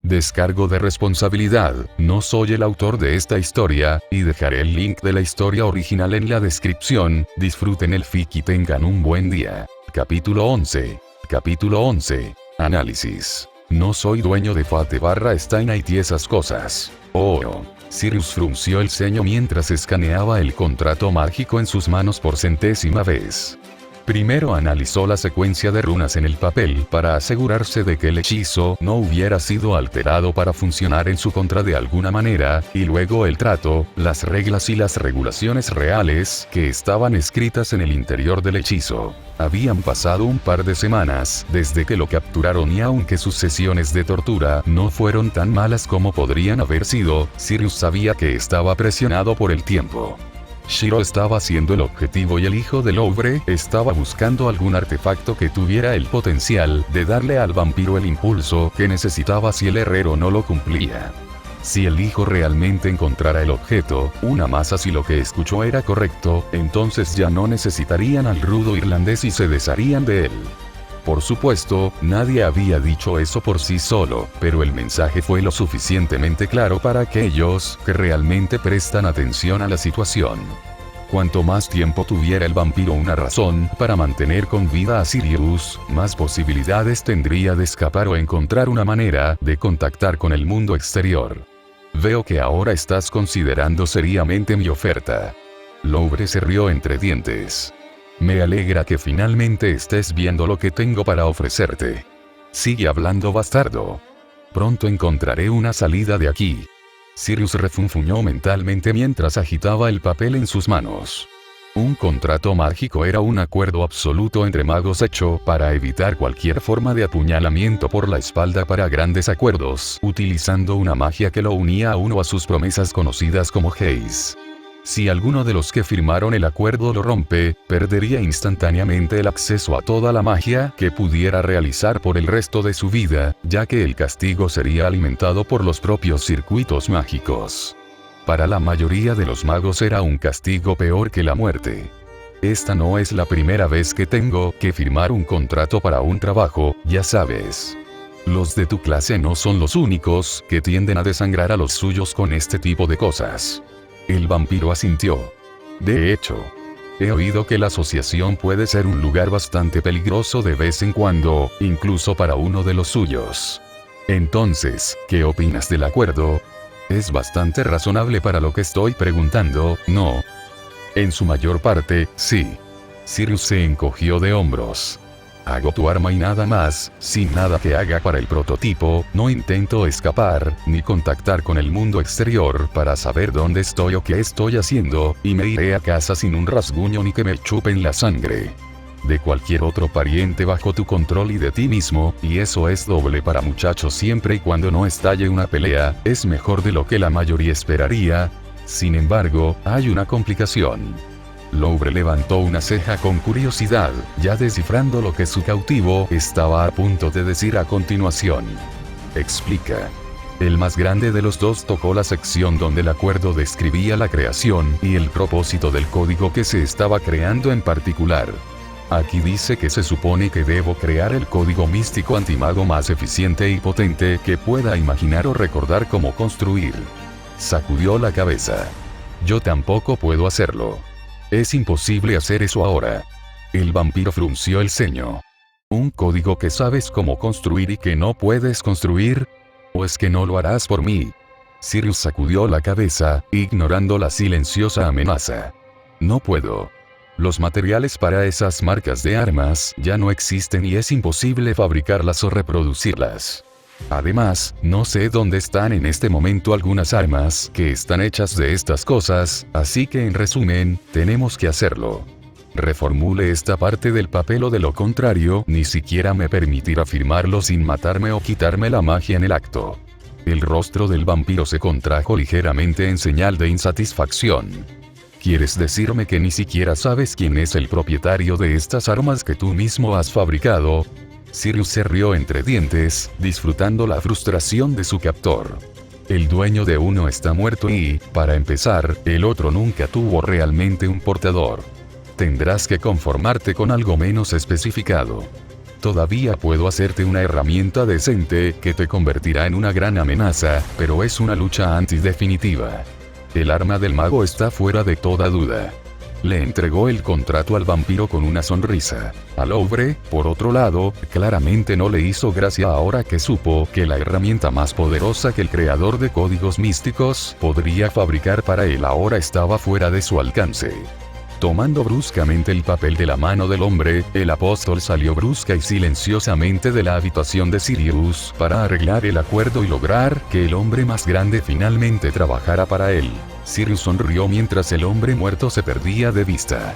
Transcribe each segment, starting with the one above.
Descargo de responsabilidad, no soy el autor de esta historia, y dejaré el link de la historia original en la descripción. Disfruten el fic y tengan un buen día. Capítulo 11. Capítulo 11. Análisis. No soy dueño de Fate/Stein y esas cosas. Oh. Sirius frunció el ceño mientras escaneaba el contrato mágico en sus manos por centésima vez. Primero analizó la secuencia de runas en el papel para asegurarse de que el hechizo no hubiera sido alterado para funcionar en su contra de alguna manera, y luego el trato, las reglas y las regulaciones reales que estaban escritas en el interior del hechizo. Habían pasado un par de semanas desde que lo capturaron y aunque sus sesiones de tortura no fueron tan malas como podrían haber sido, Sirius sabía que estaba presionado por el tiempo. Shiro estaba siendo el objetivo y el hijo de Louvre estaba buscando algún artefacto que tuviera el potencial de darle al vampiro el impulso que necesitaba si el herrero no lo cumplía. Si el hijo realmente encontrara el objeto, una masa si lo que escuchó era correcto, entonces ya no necesitarían al rudo irlandés y se desharían de él. Por supuesto, nadie había dicho eso por sí solo, pero el mensaje fue lo suficientemente claro para aquellos que realmente prestan atención a la situación. Cuanto más tiempo tuviera el vampiro una razón para mantener con vida a Sirius, más posibilidades tendría de escapar o encontrar una manera de contactar con el mundo exterior. Veo que ahora estás considerando seriamente mi oferta. Louvre se rió entre dientes. Me alegra que finalmente estés viendo lo que tengo para ofrecerte. Sigue hablando, bastardo. Pronto encontraré una salida de aquí. Sirius refunfuñó mentalmente mientras agitaba el papel en sus manos. Un contrato mágico era un acuerdo absoluto entre magos hecho para evitar cualquier forma de apuñalamiento por la espalda para grandes acuerdos, utilizando una magia que lo unía a uno a sus promesas conocidas como Haze. Si alguno de los que firmaron el acuerdo lo rompe, perdería instantáneamente el acceso a toda la magia que pudiera realizar por el resto de su vida, ya que el castigo sería alimentado por los propios circuitos mágicos. Para la mayoría de los magos era un castigo peor que la muerte. Esta no es la primera vez que tengo que firmar un contrato para un trabajo, ya sabes. Los de tu clase no son los únicos que tienden a desangrar a los suyos con este tipo de cosas. El vampiro asintió. De hecho, he oído que la asociación puede ser un lugar bastante peligroso de vez en cuando, incluso para uno de los suyos. Entonces, ¿qué opinas del acuerdo? Es bastante razonable para lo que estoy preguntando, ¿no? En su mayor parte, sí. Sirius se encogió de hombros. Hago tu arma y nada más, sin nada que haga para el prototipo, no intento escapar, ni contactar con el mundo exterior para saber dónde estoy o qué estoy haciendo, y me iré a casa sin un rasguño ni que me chupen la sangre. De cualquier otro pariente bajo tu control y de ti mismo, y eso es doble para muchachos siempre y cuando no estalle una pelea, es mejor de lo que la mayoría esperaría. Sin embargo, hay una complicación. Louvre levantó una ceja con curiosidad, ya descifrando lo que su cautivo estaba a punto de decir a continuación. Explica. El más grande de los dos tocó la sección donde el acuerdo describía la creación y el propósito del código que se estaba creando en particular. Aquí dice que se supone que debo crear el código místico antimago más eficiente y potente que pueda imaginar o recordar cómo construir. Sacudió la cabeza. Yo tampoco puedo hacerlo. Es imposible hacer eso ahora. El vampiro frunció el ceño. ¿Un código que sabes cómo construir y que no puedes construir? ¿O es que no lo harás por mí? Sirius sacudió la cabeza, ignorando la silenciosa amenaza. No puedo. Los materiales para esas marcas de armas ya no existen y es imposible fabricarlas o reproducirlas. Además, no sé dónde están en este momento algunas armas que están hechas de estas cosas, así que en resumen, tenemos que hacerlo. Reformule esta parte del papel o de lo contrario, ni siquiera me permitirá firmarlo sin matarme o quitarme la magia en el acto. El rostro del vampiro se contrajo ligeramente en señal de insatisfacción. ¿Quieres decirme que ni siquiera sabes quién es el propietario de estas armas que tú mismo has fabricado? Sirius se rió entre dientes, disfrutando la frustración de su captor. El dueño de uno está muerto y, para empezar, el otro nunca tuvo realmente un portador. Tendrás que conformarte con algo menos especificado. Todavía puedo hacerte una herramienta decente que te convertirá en una gran amenaza, pero es una lucha antidefinitiva. El arma del mago está fuera de toda duda. Le entregó el contrato al vampiro con una sonrisa. A Louvre, por otro lado, claramente no le hizo gracia ahora que supo que la herramienta más poderosa que el creador de códigos místicos podría fabricar para él ahora estaba fuera de su alcance. Tomando bruscamente el papel de la mano del hombre, el apóstol salió brusca y silenciosamente de la habitación de Sirius para arreglar el acuerdo y lograr que el hombre más grande finalmente trabajara para él. Sirius sonrió mientras el hombre muerto se perdía de vista.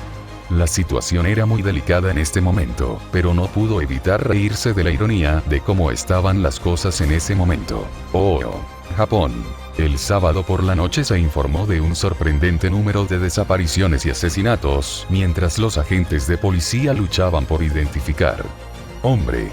La situación era muy delicada en este momento, pero no pudo evitar reírse de la ironía de cómo estaban las cosas en ese momento. Oh, Japón. El sábado por la noche se informó de un sorprendente número de desapariciones y asesinatos, mientras los agentes de policía luchaban por identificar. Hombre,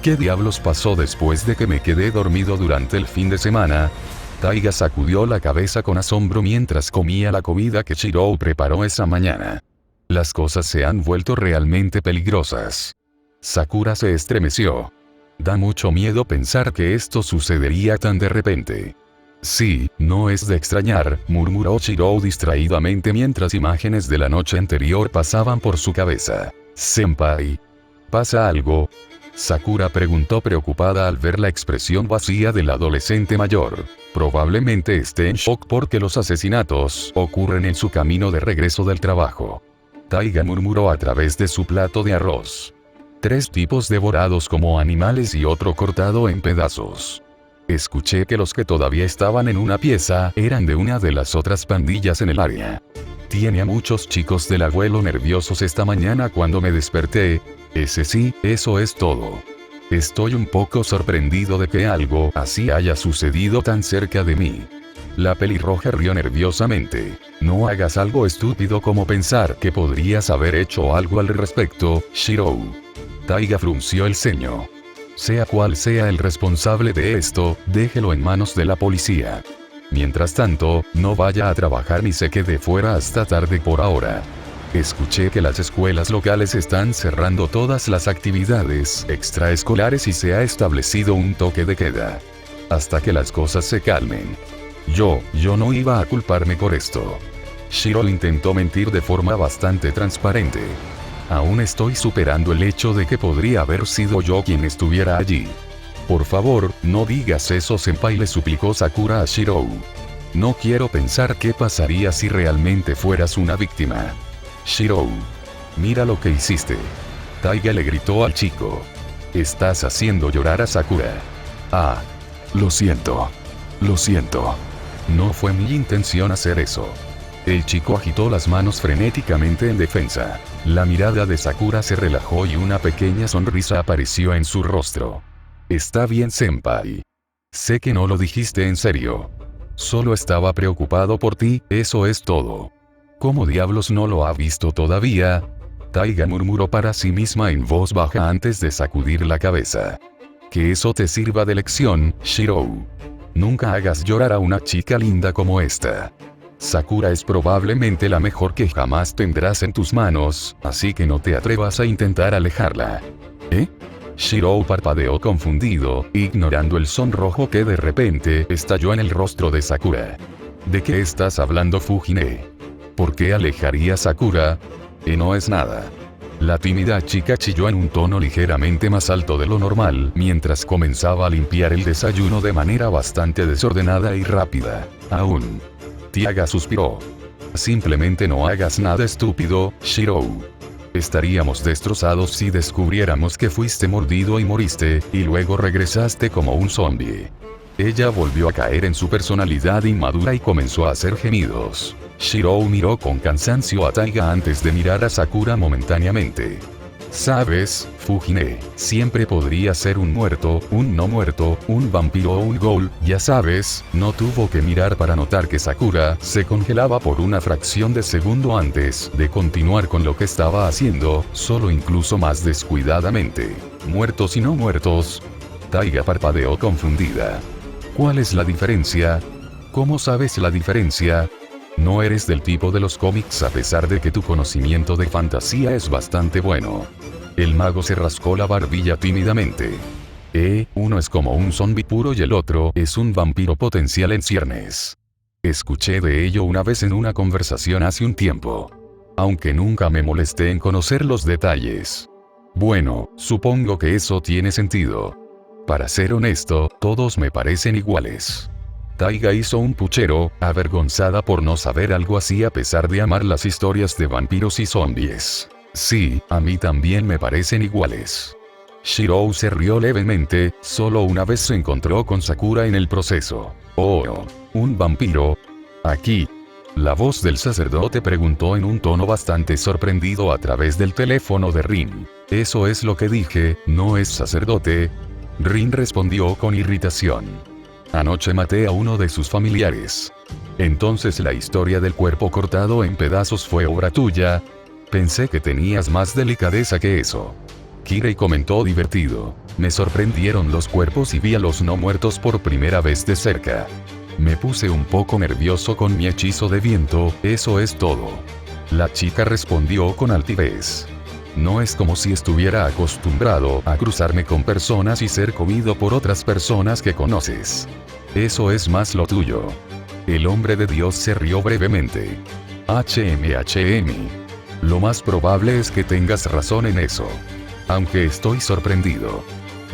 ¿qué diablos pasó después de que me quedé dormido durante el fin de semana? Taiga sacudió la cabeza con asombro mientras comía la comida que Shirou preparó esa mañana. Las cosas se han vuelto realmente peligrosas. Sakura se estremeció. Da mucho miedo pensar que esto sucedería tan de repente. Sí, no es de extrañar, murmuró Shirou distraídamente mientras imágenes de la noche anterior pasaban por su cabeza. Senpai. ¿Pasa algo? Sakura preguntó preocupada al ver la expresión vacía del adolescente mayor. Probablemente esté en shock porque los asesinatos ocurren en su camino de regreso del trabajo. Taiga murmuró a través de su plato de arroz. 3 tipos devorados como animales y otro cortado en pedazos. Escuché que los que todavía estaban en una pieza eran de una de las otras pandillas en el área. Tiene a muchos chicos del abuelo nerviosos esta mañana cuando me desperté. Ese sí, eso es todo. Estoy un poco sorprendido de que algo así haya sucedido tan cerca de mí. La pelirroja rió nerviosamente. No hagas algo estúpido como pensar que podrías haber hecho algo al respecto, Shirou. Taiga frunció el ceño. Sea cual sea el responsable de esto, déjelo en manos de la policía. Mientras tanto, no vaya a trabajar ni se quede fuera hasta tarde por ahora. Escuché que las escuelas locales están cerrando todas las actividades extraescolares y se ha establecido un toque de queda. Hasta que las cosas se calmen. Yo no iba a culparme por esto. Shirou intentó mentir de forma bastante transparente. Aún estoy superando el hecho de que podría haber sido yo quien estuviera allí. Por favor, no digas eso, senpai, le suplicó Sakura a Shirou. No quiero pensar qué pasaría si realmente fueras una víctima. Shirou. Mira lo que hiciste. Taiga le gritó al chico. Estás haciendo llorar a Sakura. Ah. Lo siento. Lo siento. No fue mi intención hacer eso. El chico agitó las manos frenéticamente en defensa. La mirada de Sakura se relajó y una pequeña sonrisa apareció en su rostro. Está bien, senpai. Sé que no lo dijiste en serio. Solo estaba preocupado por ti, eso es todo. ¿Cómo diablos no lo ha visto todavía? Taiga murmuró para sí misma en voz baja antes de sacudir la cabeza. Que eso te sirva de lección, Shirou. Nunca hagas llorar a una chica linda como esta. Sakura es probablemente la mejor que jamás tendrás en tus manos, así que no te atrevas a intentar alejarla. ¿Eh? Shirou parpadeó confundido, ignorando el sonrojo que de repente estalló en el rostro de Sakura. ¿De qué estás hablando, Fujine? ¿Por qué alejaría a Sakura? No es nada. La tímida chica chilló en un tono ligeramente más alto de lo normal, mientras comenzaba a limpiar el desayuno de manera bastante desordenada y rápida. Aún. Taiga suspiró. Simplemente no hagas nada estúpido, Shirou. Estaríamos destrozados si descubriéramos que fuiste mordido y moriste, y luego regresaste como un zombie. Ella volvió a caer en su personalidad inmadura y comenzó a hacer gemidos. Shirou miró con cansancio a Taiga antes de mirar a Sakura momentáneamente. Sabes, Fujine, siempre podría ser un muerto, un no muerto, un vampiro o un ghoul, ya sabes. No tuvo que mirar para notar que Sakura se congelaba por una fracción de segundo antes de continuar con lo que estaba haciendo, solo incluso más descuidadamente. ¿Muertos y no muertos? Taiga parpadeó confundida. ¿Cuál es la diferencia? ¿Cómo sabes la diferencia? No eres del tipo de los cómics a pesar de que tu conocimiento de fantasía es bastante bueno. El mago se rascó la barbilla tímidamente. Uno es como un zombi puro y el otro es un vampiro potencial en ciernes. Escuché de ello una vez en una conversación hace un tiempo. Aunque nunca me molesté en conocer los detalles. Bueno, supongo que eso tiene sentido. Para ser honesto, todos me parecen iguales. Taiga hizo un puchero, avergonzada por no saber algo así a pesar de amar las historias de vampiros y zombies. Sí, a mí también me parecen iguales. Shirou se rió levemente, solo una vez se encontró con Sakura en el proceso. Oh, ¿un vampiro? Aquí. La voz del sacerdote preguntó en un tono bastante sorprendido a través del teléfono de Rin. Eso es lo que dije, ¿no es sacerdote? Rin respondió con irritación. Anoche maté a uno de sus familiares. Entonces la historia del cuerpo cortado en pedazos fue obra tuya. Pensé que tenías más delicadeza que eso. Kirei comentó divertido. Me sorprendieron los cuerpos y vi a los no muertos por primera vez de cerca. Me puse un poco nervioso con mi hechizo de viento, eso es todo. La chica respondió con altivez. No es como si estuviera acostumbrado a cruzarme con personas y ser comido por otras personas que conoces. Eso es más lo tuyo. El hombre de Dios se rió brevemente. HM. Lo más probable es que tengas razón en eso. Aunque estoy sorprendido.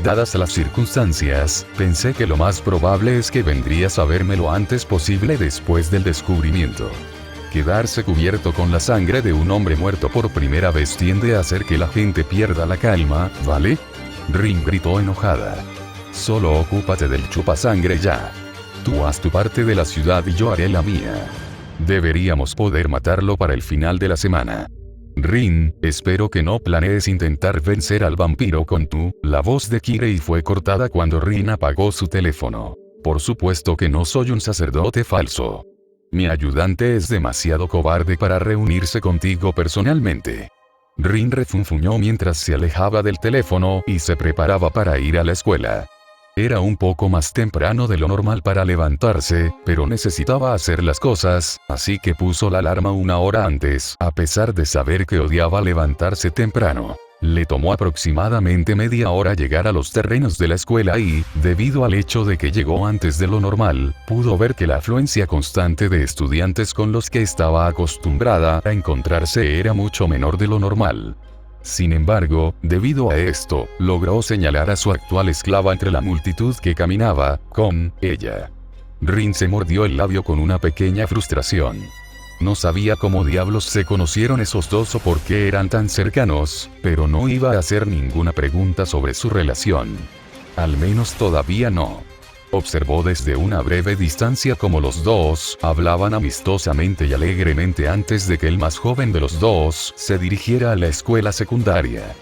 Dadas las circunstancias, pensé que lo más probable es que vendrías a verme lo antes posible después del descubrimiento. Quedarse cubierto con la sangre de un hombre muerto por primera vez tiende a hacer que la gente pierda la calma, ¿vale? Rin gritó enojada. Solo ocúpate del chupasangre ya. Tú haz tu parte de la ciudad y yo haré la mía. Deberíamos poder matarlo para el final de la semana. Rin, espero que no planees intentar vencer al vampiro con tú. La voz de Kirei fue cortada cuando Rin apagó su teléfono. Por supuesto que no soy un sacerdote falso. Mi ayudante es demasiado cobarde para reunirse contigo personalmente. Rin refunfuñó mientras se alejaba del teléfono y se preparaba para ir a la escuela. Era un poco más temprano de lo normal para levantarse, pero necesitaba hacer las cosas, así que puso la alarma una hora antes, a pesar de saber que odiaba levantarse temprano. Le tomó aproximadamente media hora llegar a los terrenos de la escuela y, debido al hecho de que llegó antes de lo normal, pudo ver que la afluencia constante de estudiantes con los que estaba acostumbrada a encontrarse era mucho menor de lo normal. Sin embargo, debido a esto, logró señalar a su actual esclava entre la multitud que caminaba con ella. Rin se mordió el labio con una pequeña frustración. No sabía cómo diablos se conocieron esos dos o por qué eran tan cercanos, pero no iba a hacer ninguna pregunta sobre su relación. Al menos todavía no. Observó desde una breve distancia cómo los dos hablaban amistosamente y alegremente antes de que el más joven de los dos se dirigiera a la escuela secundaria.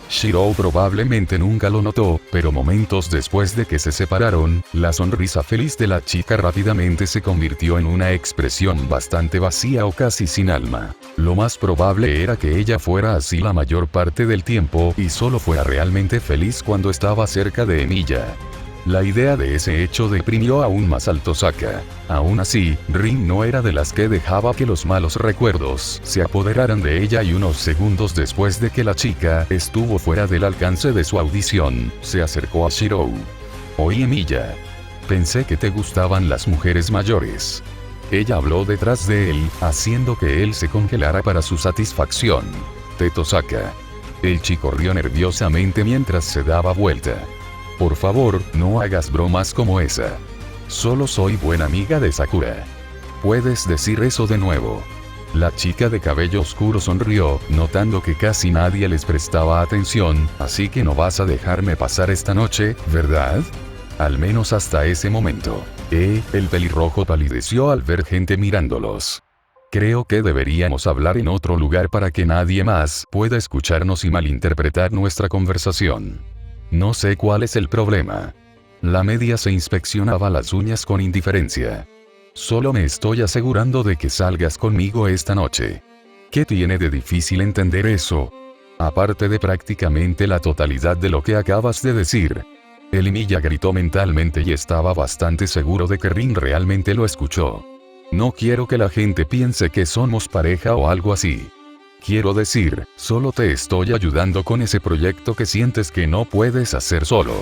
Shirou probablemente nunca lo notó, pero momentos después de que se separaron, la sonrisa feliz de la chica rápidamente se convirtió en una expresión bastante vacía o casi sin alma. Lo más probable era que ella fuera así la mayor parte del tiempo y solo fuera realmente feliz cuando estaba cerca de Emilia. La idea de ese hecho deprimió aún más al Tosaka. Aún así, Rin no era de las que dejaba que los malos recuerdos se apoderaran de ella y unos segundos después de que la chica estuvo fuera del alcance de su audición, se acercó a Shirou. Oye Emilia. Pensé que te gustaban las mujeres mayores. Ella habló detrás de él, haciendo que él se congelara para su satisfacción. Te Tosaka. El chico rió nerviosamente mientras se daba vuelta. Por favor, no hagas bromas como esa. Solo soy buena amiga de Sakura. Puedes decir eso de nuevo. La chica de cabello oscuro sonrió, notando que casi nadie les prestaba atención, así que no vas a dejarme pasar esta noche, ¿verdad? Al menos hasta ese momento. El pelirrojo palideció al ver gente mirándolos. Creo que deberíamos hablar en otro lugar para que nadie más pueda escucharnos y malinterpretar nuestra conversación. No sé cuál es el problema. La media se inspeccionaba las uñas con indiferencia. Solo me estoy asegurando de que salgas conmigo esta noche. ¿Qué tiene de difícil entender eso? Aparte de prácticamente la totalidad de lo que acabas de decir. Emilia gritó mentalmente y estaba bastante seguro de que Rin realmente lo escuchó. No quiero que la gente piense que somos pareja o algo así. Quiero decir, solo te estoy ayudando con ese proyecto que sientes que no puedes hacer solo.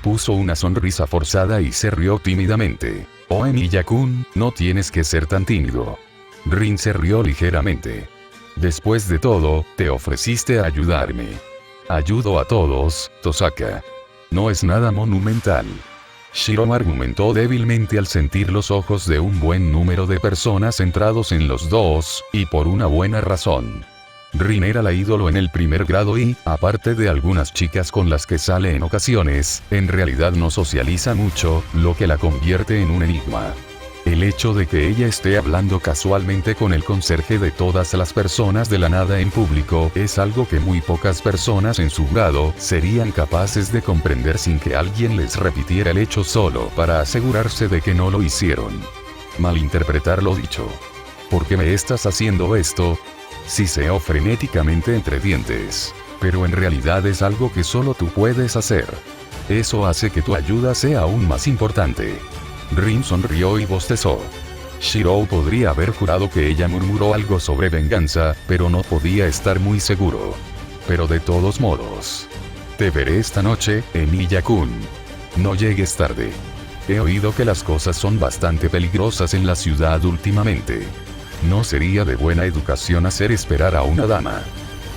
Puso una sonrisa forzada y se rió tímidamente. Oh Emilia-kun, no tienes que ser tan tímido. Rin se rió ligeramente. Después de todo, te ofreciste a ayudarme. Ayudo a todos, Tosaka. No es nada monumental. Shiro argumentó débilmente al sentir los ojos de un buen número de personas centrados en los dos, y por una buena razón. Rin era la ídolo en el primer grado y, aparte de algunas chicas con las que sale en ocasiones, en realidad no socializa mucho, lo que la convierte en un enigma. El hecho de que ella esté hablando casualmente con el conserje de todas las personas de la nada en público es algo que muy pocas personas en su grado serían capaces de comprender sin que alguien les repitiera el hecho solo para asegurarse de que no lo hicieron. Malinterpretar lo dicho. ¿Por qué me estás haciendo esto? Siseo frenéticamente entre dientes. Pero en realidad es algo que solo tú puedes hacer. Eso hace que tu ayuda sea aún más importante. Rin sonrió y bostezó. Shiro podría haber jurado que ella murmuró algo sobre venganza, pero no podía estar muy seguro. Pero de todos modos. Te veré esta noche, Emilia-kun. No llegues tarde. He oído que las cosas son bastante peligrosas en la ciudad últimamente. No sería de buena educación hacer esperar a una dama.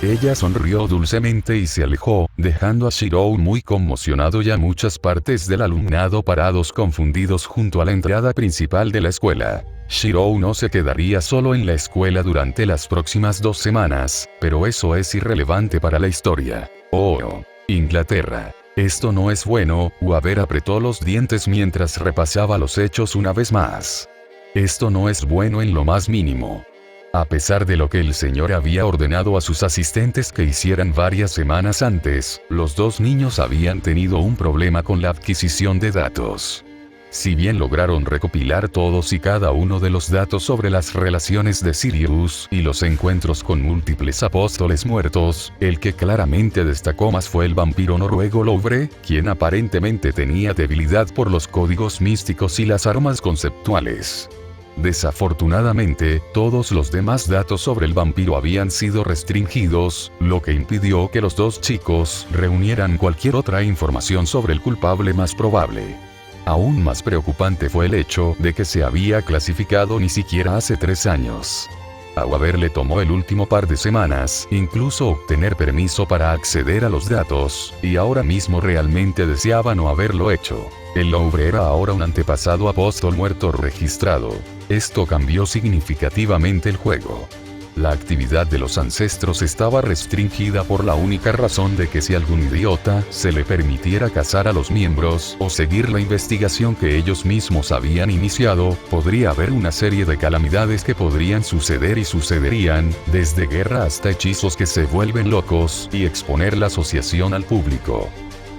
Ella sonrió dulcemente y se alejó, dejando a Shiro muy conmocionado y a muchas partes del alumnado parados confundidos junto a la entrada principal de la escuela. Shiro no se quedaría solo en la escuela durante las próximas 2 semanas, pero eso es irrelevante para la historia. Oh, Inglaterra. Esto no es bueno, Weaver apretó los dientes mientras repasaba los hechos una vez más. Esto no es bueno en lo más mínimo. A pesar de lo que el señor había ordenado a sus asistentes que hicieran varias semanas antes, los 2 niños habían tenido un problema con la adquisición de datos. Si bien lograron recopilar todos y cada uno de los datos sobre las relaciones de Sirius y los encuentros con múltiples apóstoles muertos, el que claramente destacó más fue el vampiro noruego Louvre, quien aparentemente tenía debilidad por los códigos místicos y las armas conceptuales. Desafortunadamente, todos los demás datos sobre el vampiro habían sido restringidos, lo que impidió que los 2 chicos reunieran cualquier otra información sobre el culpable más probable. Aún más preocupante fue el hecho de que se había clasificado ni siquiera hace 3 años. A Weaver le tomó el último par de semanas, incluso obtener permiso para acceder a los datos, y ahora mismo realmente deseaba no haberlo hecho. El Louvre era ahora un antepasado apóstol muerto registrado. Esto cambió significativamente el juego. La actividad de los ancestros estaba restringida por la única razón de que si algún idiota se le permitiera cazar a los miembros o seguir la investigación que ellos mismos habían iniciado, podría haber una serie de calamidades que podrían suceder y sucederían, desde guerra hasta hechizos que se vuelven locos, y exponer la asociación al público.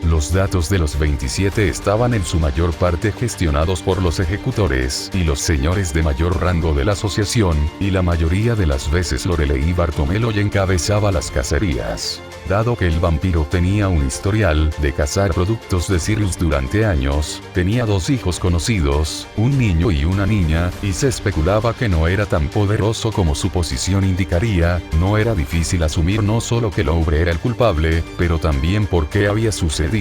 Los datos de los 27 estaban en su mayor parte gestionados por los ejecutores y los señores de mayor rango de la asociación, y la mayoría de las veces Lorelei Bartomelo encabezaba las cacerías. Dado que el vampiro tenía un historial de cazar productos de Sirius durante años, tenía 2 hijos conocidos, un niño y una niña, y se especulaba que no era tan poderoso como su posición indicaría. No era difícil asumir no solo que Louvre era el culpable, pero también por qué había sucedido.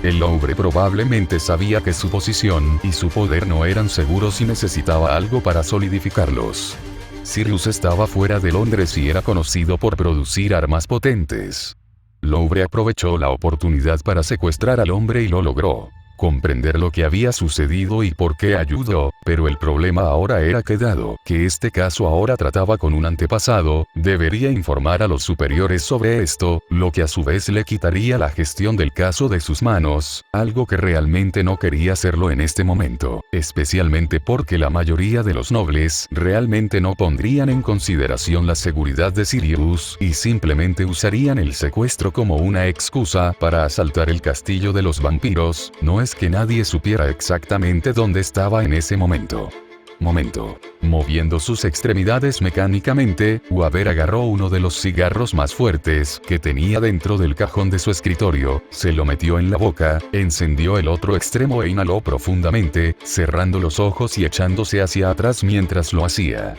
El Louvre probablemente sabía que su posición y su poder no eran seguros y necesitaba algo para solidificarlos. Sirius estaba fuera de Londres y era conocido por producir armas potentes. Louvre aprovechó la oportunidad para secuestrar al hombre y lo logró. Comprender lo que había sucedido y por qué ayudó, pero el problema ahora era que dado que este caso ahora trataba con un antepasado, debería informar a los superiores sobre esto, lo que a su vez le quitaría la gestión del caso de sus manos, algo que realmente no quería hacerlo en este momento, especialmente porque la mayoría de los nobles realmente no pondrían en consideración la seguridad de Sirius y simplemente usarían el secuestro como una excusa para asaltar el castillo de los vampiros. No es que nadie supiera exactamente dónde estaba en ese momento. Moviendo sus extremidades mecánicamente, Weaver agarró uno de los cigarros más fuertes que tenía dentro del cajón de su escritorio, se lo metió en la boca, encendió el otro extremo e inhaló profundamente, cerrando los ojos y echándose hacia atrás mientras lo hacía.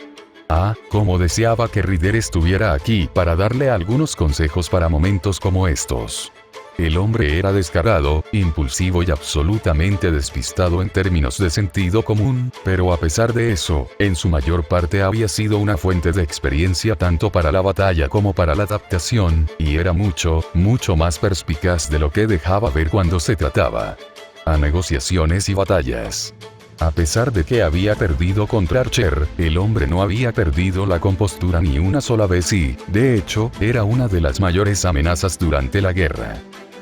Ah, cómo deseaba que Ryder estuviera aquí para darle algunos consejos para momentos como estos. El hombre era descarado, impulsivo y absolutamente despistado en términos de sentido común, pero a pesar de eso, en su mayor parte había sido una fuente de experiencia tanto para la batalla como para la adaptación, y era mucho, mucho más perspicaz de lo que dejaba ver cuando se trataba a negociaciones y batallas. A pesar de que había perdido contra Archer, el hombre no había perdido la compostura ni una sola vez y, de hecho, era una de las mayores amenazas durante la guerra.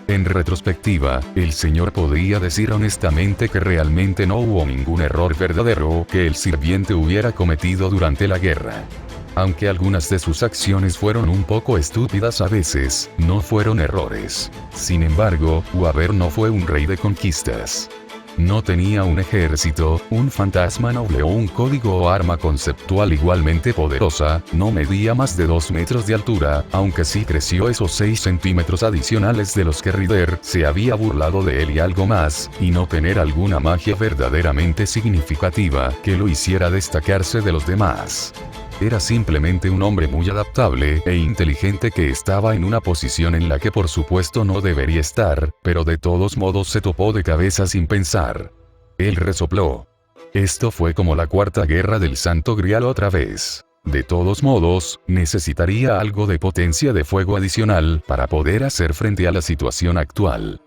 En retrospectiva, el señor podría decir honestamente que realmente no hubo ningún error verdadero que el sirviente hubiera cometido durante la guerra. Aunque algunas de sus acciones fueron un poco estúpidas a veces, no fueron errores. Sin embargo, Weaver no fue un rey de conquistas. No tenía un ejército, un fantasma noble o un código o arma conceptual igualmente poderosa, no medía más de 2 metros de altura, aunque sí creció esos 6 centímetros adicionales de los que Ryder se había burlado de él y algo más, y no tener alguna magia verdaderamente significativa que lo hiciera destacarse de los demás. Era simplemente un hombre muy adaptable e inteligente que estaba en una posición en la que por supuesto no debería estar, pero de todos modos se topó de cabeza sin pensar. Él resopló. Esto fue como la Cuarta Guerra del Santo Grial otra vez. De todos modos, necesitaría algo de potencia de fuego adicional para poder hacer frente a la situación actual.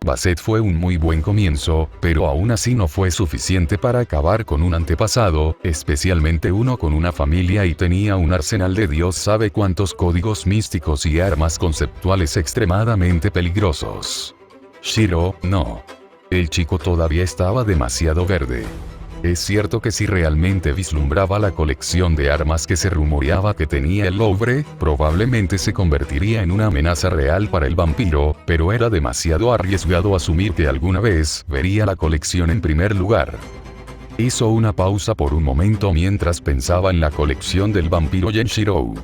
Basset fue un muy buen comienzo, pero aún así no fue suficiente para acabar con un antepasado, especialmente uno con una familia y tenía un arsenal de Dios sabe cuántos códigos místicos y armas conceptuales extremadamente peligrosos. Shiro, no. El chico todavía estaba demasiado verde. Es cierto que si realmente vislumbraba la colección de armas que se rumoreaba que tenía el Louvre, probablemente se convertiría en una amenaza real para el vampiro, pero era demasiado arriesgado asumir que alguna vez vería la colección en primer lugar. Hizo una pausa por un momento mientras pensaba en la colección del vampiro Genshiro.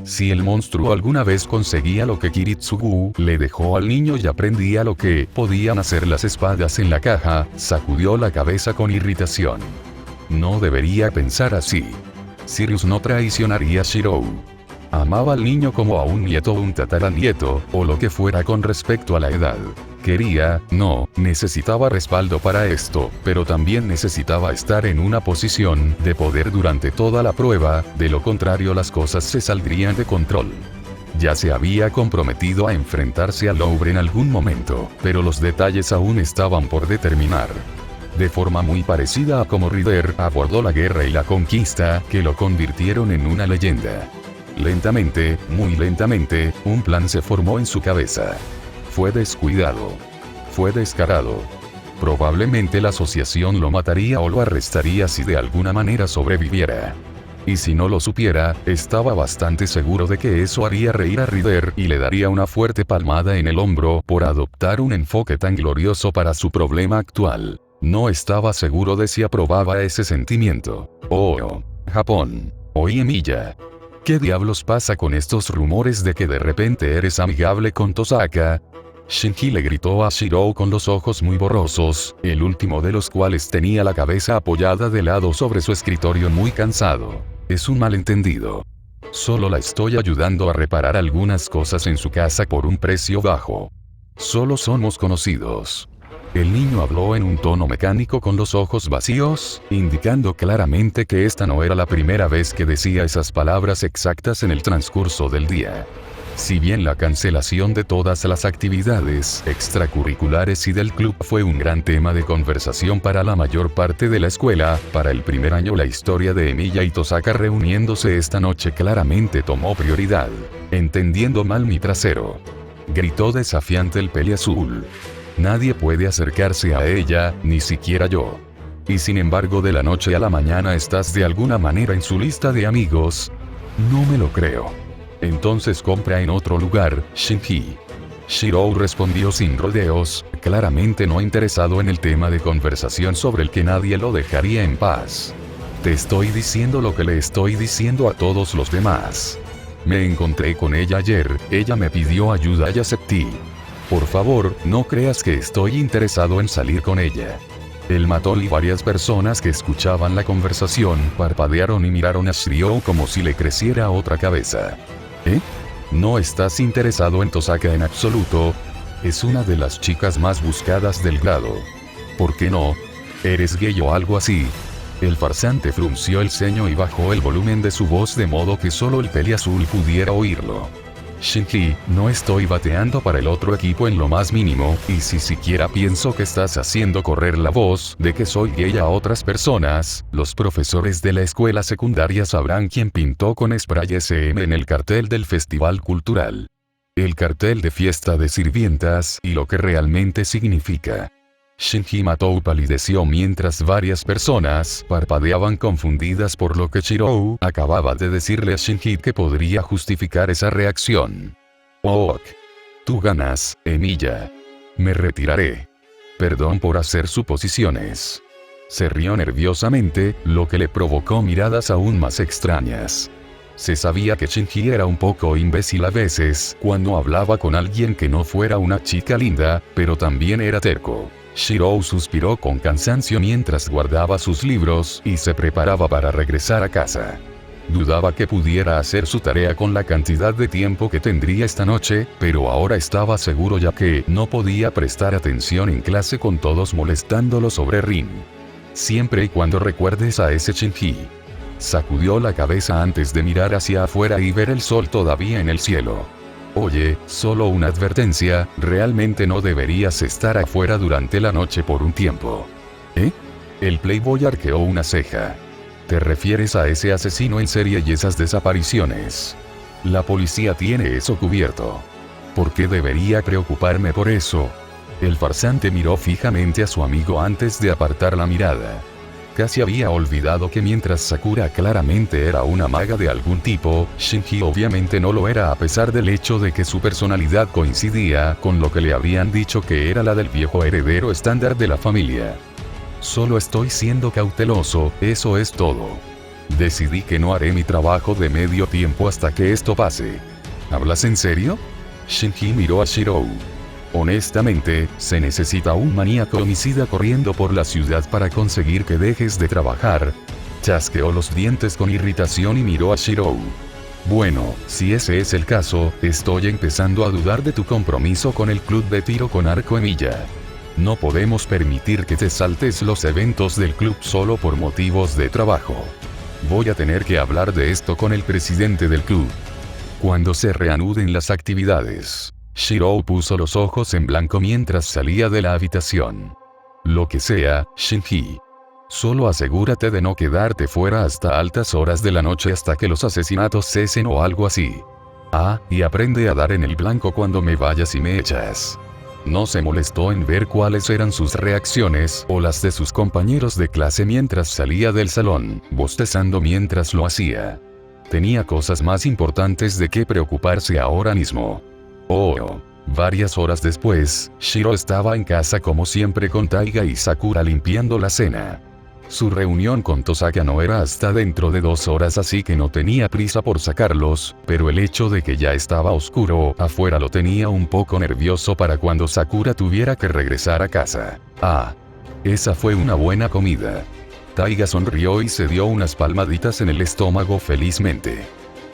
Si el monstruo alguna vez conseguía lo que Kiritsugu le dejó al niño y aprendía lo que podían hacer las espadas en la caja, sacudió la cabeza con irritación. No debería pensar así. Sirius no traicionaría a Shirou. Amaba al niño como a un nieto o un tataranieto, o lo que fuera con respecto a la edad. Necesitaba respaldo para esto, pero también necesitaba estar en una posición de poder durante toda la prueba, de lo contrario las cosas se saldrían de control. Ya se había comprometido a enfrentarse al Louvre en algún momento, pero los detalles aún estaban por determinar. De forma muy parecida a como Ryder abordó la guerra y la conquista, que lo convirtieron en una leyenda. Lentamente, muy lentamente, un plan se formó en su cabeza. Fue descuidado. Fue descarado. Probablemente la asociación lo mataría o lo arrestaría si de alguna manera sobreviviera. Y si no lo supiera, estaba bastante seguro de que eso haría reír a Ryder y le daría una fuerte palmada en el hombro por adoptar un enfoque tan glorioso para su problema actual. No estaba seguro de si aprobaba ese sentimiento. Oh, Japón. Oye Emiya. ¿Qué diablos pasa con estos rumores de que de repente eres amigable con Tosaka? Shinji le gritó a Shirou con los ojos muy borrosos, el último de los cuales tenía la cabeza apoyada de lado sobre su escritorio muy cansado. Es un malentendido. Solo la estoy ayudando a reparar algunas cosas en su casa por un precio bajo. Solo somos conocidos. El niño habló en un tono mecánico con los ojos vacíos, indicando claramente que esta no era la primera vez que decía esas palabras exactas en el transcurso del día. Si bien la cancelación de todas las actividades extracurriculares y del club fue un gran tema de conversación para la mayor parte de la escuela, para el primer año la historia de Emiya y Tosaka reuniéndose esta noche claramente tomó prioridad. Entendiendo mal mi trasero. Gritó desafiante el peli azul. Nadie puede acercarse a ella, ni siquiera yo. Y sin embargo de la noche a la mañana estás de alguna manera en su lista de amigos. No me lo creo. Entonces compra en otro lugar, Shinji. Shirou respondió sin rodeos, claramente no interesado en el tema de conversación sobre el que nadie lo dejaría en paz. Te estoy diciendo lo que le estoy diciendo a todos los demás. Me encontré con ella ayer, ella me pidió ayuda y acepté. Por favor, no creas que estoy interesado en salir con ella. El mató y varias personas que escuchaban la conversación parpadearon y miraron a Shirou como si le creciera otra cabeza. ¿Eh? ¿No estás interesado en Tosaka en absoluto? Es una de las chicas más buscadas del grado. ¿Por qué no? ¿Eres gay o algo así? El farsante frunció el ceño y bajó el volumen de su voz de modo que solo el peliazul pudiera oírlo. Shinji, no estoy bateando para el otro equipo en lo más mínimo, y si siquiera pienso que estás haciendo correr la voz de que soy gay a otras personas, los profesores de la escuela secundaria sabrán quién pintó con spray SM en el cartel del festival cultural. El cartel de fiesta de sirvientas y lo que realmente significa. Shinji Matou palideció mientras varias personas parpadeaban confundidas por lo que Shirou acababa de decirle a Shinji que podría justificar esa reacción. Ok. Tú ganas, Emilia. Me retiraré. Perdón por hacer suposiciones. Se rió nerviosamente, lo que le provocó miradas aún más extrañas. Se sabía que Shinji era un poco imbécil a veces cuando hablaba con alguien que no fuera una chica linda, pero también era terco. Shirou suspiró con cansancio mientras guardaba sus libros y se preparaba para regresar a casa. Dudaba que pudiera hacer su tarea con la cantidad de tiempo que tendría esta noche, pero ahora estaba seguro ya que no podía prestar atención en clase con todos molestándolo sobre Rin. Siempre y cuando recuerdes a ese Shinji. Sacudió la cabeza antes de mirar hacia afuera y ver el sol todavía en el cielo. Oye, solo una advertencia, realmente no deberías estar afuera durante la noche por un tiempo. ¿Eh? El playboy arqueó una ceja. ¿Te refieres a ese asesino en serie y esas desapariciones? La policía tiene eso cubierto. ¿Por qué debería preocuparme por eso? El farsante miró fijamente a su amigo antes de apartar la mirada. Casi había olvidado que mientras Sakura claramente era una maga de algún tipo, Shinji obviamente no lo era a pesar del hecho de que su personalidad coincidía con lo que le habían dicho que era la del viejo heredero estándar de la familia. Solo estoy siendo cauteloso, eso es todo. Decidí que no haré mi trabajo de medio tiempo hasta que esto pase. ¿Hablas en serio? Shinji miró a Shirou. Honestamente, se necesita un maníaco homicida corriendo por la ciudad para conseguir que dejes de trabajar. Chasqueó los dientes con irritación y miró a Shirou. Bueno, si ese es el caso, estoy empezando a dudar de tu compromiso con el club de tiro con arco Emilia. No podemos permitir que te saltes los eventos del club solo por motivos de trabajo. Voy a tener que hablar de esto con el presidente del club. Cuando se reanuden las actividades. Shirou puso los ojos en blanco mientras salía de la habitación. Lo que sea, Shinji. Solo asegúrate de no quedarte fuera hasta altas horas de la noche hasta que los asesinatos cesen o algo así. Ah, y aprende a dar en el blanco cuando me vayas y me echas. No se molestó en ver cuáles eran sus reacciones o las de sus compañeros de clase mientras salía del salón, bostezando mientras lo hacía. Tenía cosas más importantes de qué preocuparse ahora mismo. Oh. Varias horas después, Shiro estaba en casa como siempre con Taiga y Sakura limpiando la cena. Su reunión con Tosaka no era hasta dentro de 2 horas así que no tenía prisa por sacarlos, pero el hecho de que ya estaba oscuro afuera lo tenía un poco nervioso para cuando Sakura tuviera que regresar a casa. Ah. Esa fue una buena comida. Taiga sonrió y se dio unas palmaditas en el estómago felizmente.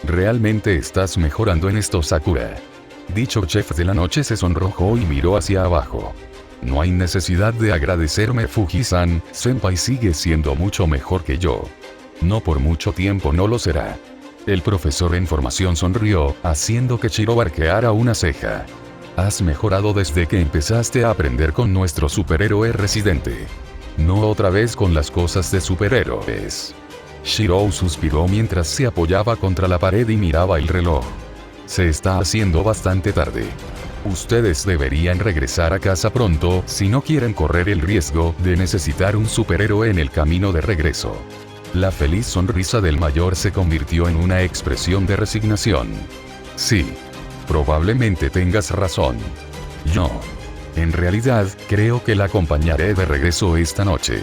Realmente estás mejorando en esto, Sakura. Dicho chef de la noche se sonrojó y miró hacia abajo. No hay necesidad de agradecerme, Fuji-san, senpai sigue siendo mucho mejor que yo. No por mucho tiempo no lo será. El profesor en formación sonrió, haciendo que Shiro arqueara una ceja. Has mejorado desde que empezaste a aprender con nuestro superhéroe residente. No otra vez con las cosas de superhéroes. Shirou suspiró mientras se apoyaba contra la pared y miraba el reloj. Se está haciendo bastante tarde. Ustedes deberían regresar a casa pronto si no quieren correr el riesgo de necesitar un superhéroe en el camino de regreso. La feliz sonrisa del mayor se convirtió en una expresión de resignación. Sí. Probablemente tengas razón. Yo. En realidad, creo que la acompañaré de regreso esta noche.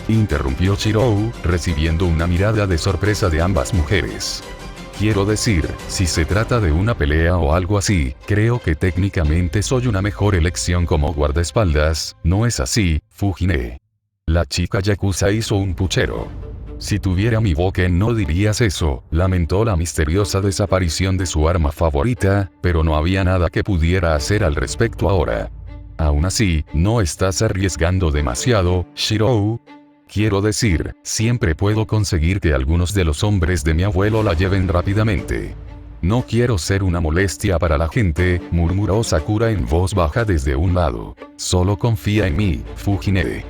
Interrumpió Shirou, recibiendo una mirada de sorpresa de ambas mujeres. Quiero decir, si se trata de una pelea o algo así, creo que técnicamente soy una mejor elección como guardaespaldas, ¿no es así, Fujine? La chica Yakuza hizo un puchero. Si tuviera mi boca no dirías eso, lamentó la misteriosa desaparición de su arma favorita, pero no había nada que pudiera hacer al respecto ahora. Aún así, ¿no estás arriesgando demasiado, Shirou? Quiero decir, siempre puedo conseguir que algunos de los hombres de mi abuelo la lleven rápidamente. No quiero ser una molestia para la gente, murmuró Sakura en voz baja desde un lado. Solo confía en mí, Fujine.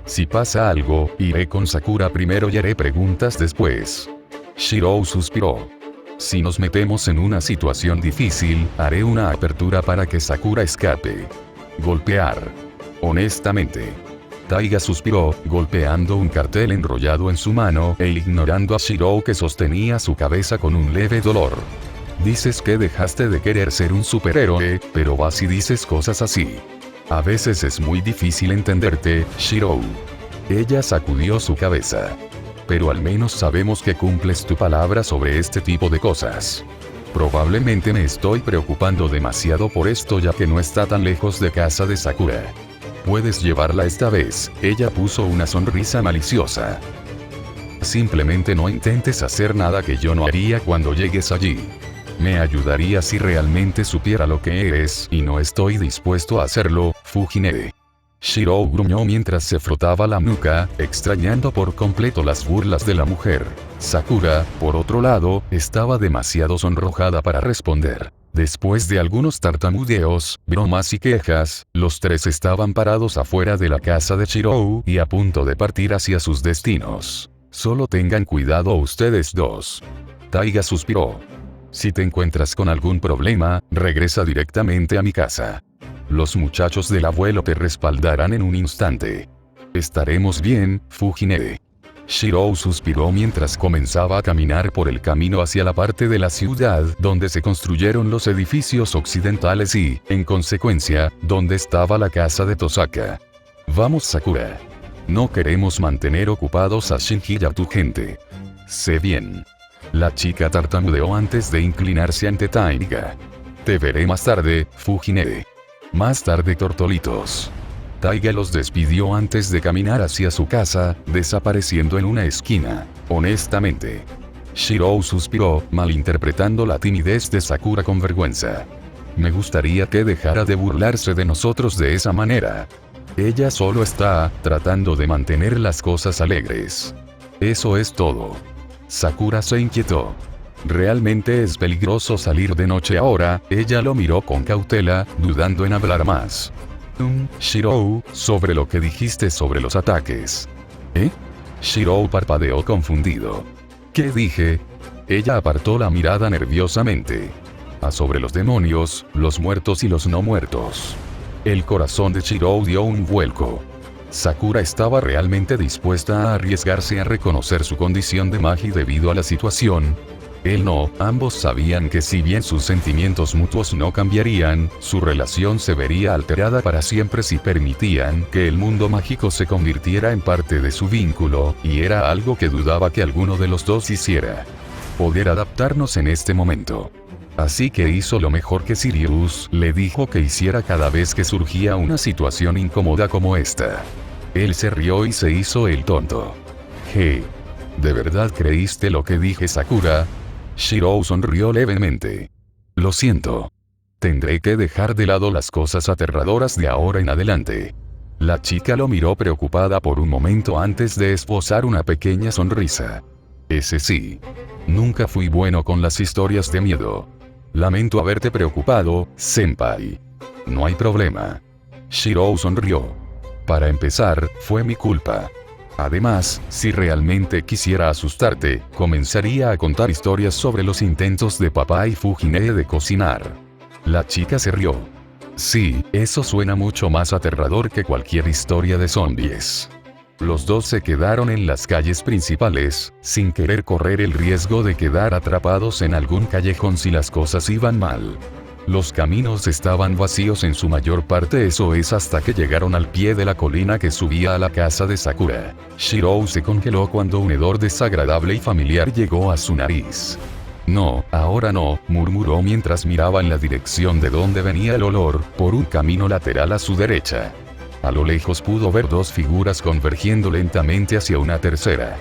Si pasa algo, iré con Sakura primero y haré preguntas después. Shirou suspiró. Si nos metemos en una situación difícil, haré una apertura para que Sakura escape. Golpear. Honestamente. Taiga suspiró, golpeando un cartel enrollado en su mano e ignorando a Shirou que sostenía su cabeza con un leve dolor. Dices que dejaste de querer ser un superhéroe, pero vas y dices cosas así. A veces es muy difícil entenderte, Shirou. Ella sacudió su cabeza. Pero al menos sabemos que cumples tu palabra sobre este tipo de cosas. Probablemente me estoy preocupando demasiado por esto ya que no está tan lejos de casa de Sakura. Puedes llevarla esta vez, ella puso una sonrisa maliciosa. Simplemente no intentes hacer nada que yo no haría cuando llegues allí. Me ayudaría si realmente supiera lo que eres, y no estoy dispuesto a hacerlo, Fujine. Shirou gruñó mientras se frotaba la nuca, extrañando por completo las burlas de la mujer. Sakura, por otro lado, estaba demasiado sonrojada para responder. Después de algunos tartamudeos, bromas y quejas, los tres estaban parados afuera de la casa de Shirou y a punto de partir hacia sus destinos. Solo tengan cuidado ustedes dos. Taiga suspiró. Si te encuentras con algún problema, regresa directamente a mi casa. Los muchachos del abuelo te respaldarán en un instante. Estaremos bien, Fujine. Shirou suspiró mientras comenzaba a caminar por el camino hacia la parte de la ciudad donde se construyeron los edificios occidentales y, en consecuencia, donde estaba la casa de Tosaka. Vamos, Sakura. No queremos mantener ocupados a Shinji y a tu gente. Sé bien. La chica tartamudeó antes de inclinarse ante Taiga. Te veré más tarde, Fujine. Más tarde, tortolitos. Taiga los despidió antes de caminar hacia su casa, desapareciendo en una esquina. Honestamente. Shirou suspiró, malinterpretando la timidez de Sakura con vergüenza. Me gustaría que dejara de burlarse de nosotros de esa manera. Ella solo está tratando de mantener las cosas alegres. Eso es todo. Sakura se inquietó. ¿Realmente es peligroso salir de noche ahora? Ella lo miró con cautela, dudando en hablar más. Shirou, sobre lo que dijiste sobre los ataques. ¿Eh? Shirou parpadeó confundido. ¿Qué dije? Ella apartó la mirada nerviosamente. Sobre los demonios, los muertos y los no muertos. El corazón de Shirou dio un vuelco. Sakura estaba realmente dispuesta a arriesgarse a reconocer su condición de magi debido a la situación. Él no, ambos sabían que si bien sus sentimientos mutuos no cambiarían, su relación se vería alterada para siempre si permitían que el mundo mágico se convirtiera en parte de su vínculo, y era algo que dudaba que alguno de los dos hiciera. Poder adaptarnos en este momento. Así que hizo lo mejor que Sirius le dijo que hiciera cada vez que surgía una situación incómoda como esta. Él se rió y se hizo el tonto. ¿De verdad creíste lo que dije, Sakura? Shirou sonrió levemente. Lo siento. Tendré que dejar de lado las cosas aterradoras de ahora en adelante. La chica lo miró preocupada por un momento antes de esbozar una pequeña sonrisa. Ese sí. Nunca fui bueno con las historias de miedo. Lamento haberte preocupado, senpai. No hay problema. Shirou sonrió. Para empezar, fue mi culpa. Además, si realmente quisiera asustarte, comenzaría a contar historias sobre los intentos de papá y Fujine de cocinar. La chica se rió. Sí, eso suena mucho más aterrador que cualquier historia de zombies. Los dos se quedaron en las calles principales, sin querer correr el riesgo de quedar atrapados en algún callejón si las cosas iban mal. Los caminos estaban vacíos en su mayor parte, eso es hasta que llegaron al pie de la colina que subía a la casa de Sakura. Shirou se congeló cuando un hedor desagradable y familiar llegó a su nariz. No, ahora no, murmuró mientras miraba en la dirección de donde venía el olor, por un camino lateral a su derecha. A lo lejos pudo ver dos figuras convergiendo lentamente hacia una tercera.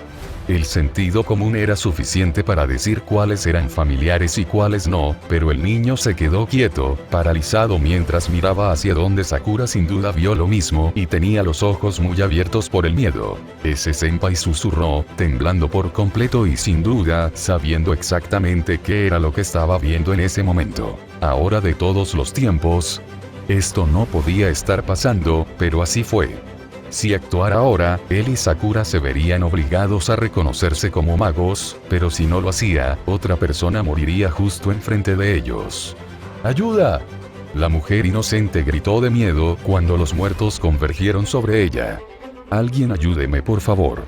El sentido común era suficiente para decir cuáles eran familiares y cuáles no, pero el niño se quedó quieto, paralizado mientras miraba hacia donde Sakura sin duda vio lo mismo y tenía los ojos muy abiertos por el miedo. Ese senpai susurró, temblando por completo y sin duda, sabiendo exactamente qué era lo que estaba viendo en ese momento. Ahora de todos los tiempos. Esto no podía estar pasando, pero así fue. Si actuara ahora, él y Sakura se verían obligados a reconocerse como magos, pero si no lo hacía, otra persona moriría justo enfrente de ellos. ¡Ayuda! La mujer inocente gritó de miedo cuando los muertos convergieron sobre ella. Alguien ayúdeme por favor.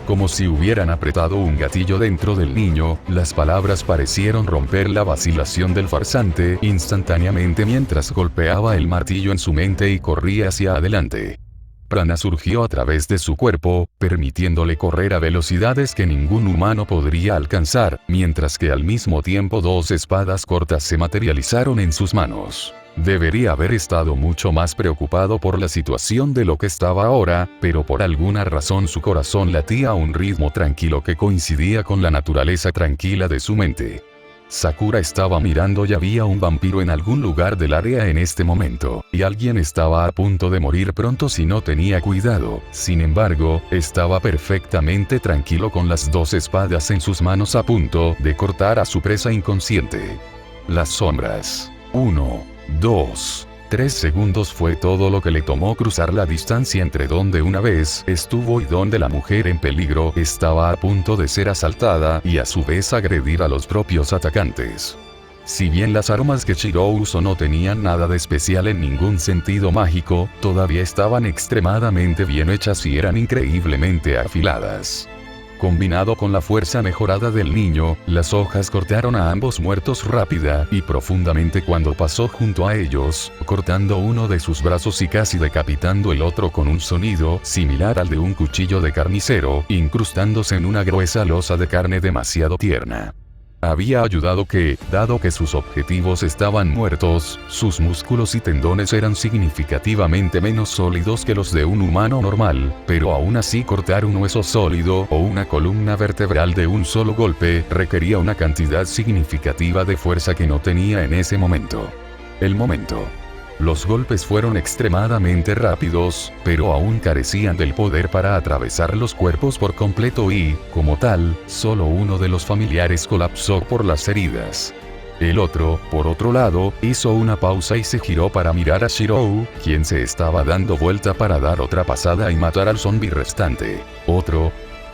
Como si hubieran apretado un gatillo dentro del niño, las palabras parecieron romper la vacilación del farsante instantáneamente mientras golpeaba el martillo en su mente y corría hacia adelante. Prana surgió a través de su cuerpo, permitiéndole correr a velocidades que ningún humano podría alcanzar, mientras que al mismo tiempo dos espadas cortas se materializaron en sus manos. Debería haber estado mucho más preocupado por la situación de lo que estaba ahora, pero por alguna razón su corazón latía a un ritmo tranquilo que coincidía con la naturaleza tranquila de su mente. Sakura estaba mirando y había un vampiro en algún lugar del área en este momento, y alguien estaba a punto de morir pronto si no tenía cuidado. Sin embargo, estaba perfectamente tranquilo con las dos espadas en sus manos a punto de cortar a su presa inconsciente. Las sombras. 1, 2, 3 segundos fue todo lo que le tomó cruzar la distancia entre donde una vez estuvo y donde la mujer en peligro estaba a punto de ser asaltada y a su vez agredir a los propios atacantes. Si bien las armas que Shirou usó no tenían nada de especial en ningún sentido mágico, todavía estaban extremadamente bien hechas y eran increíblemente afiladas. Combinado con la fuerza mejorada del niño, las hojas cortaron a ambos muertos rápida y profundamente cuando pasó junto a ellos, cortando uno de sus brazos y casi decapitando el otro con un sonido similar al de un cuchillo de carnicero, incrustándose en una gruesa losa de carne demasiado tierna. Había ayudado que, dado que sus objetivos estaban muertos, sus músculos y tendones eran significativamente menos sólidos que los de un humano normal, pero aún así cortar un hueso sólido o una columna vertebral de un solo golpe requería una cantidad significativa de fuerza que no tenía en ese momento. Los golpes fueron extremadamente rápidos, pero aún carecían del poder para atravesar los cuerpos por completo y, como tal, solo uno de los familiares colapsó por las heridas. El otro, por otro lado, hizo una pausa y se giró para mirar a Shirou, quien se estaba dando vuelta para dar otra pasada y matar al zombi restante.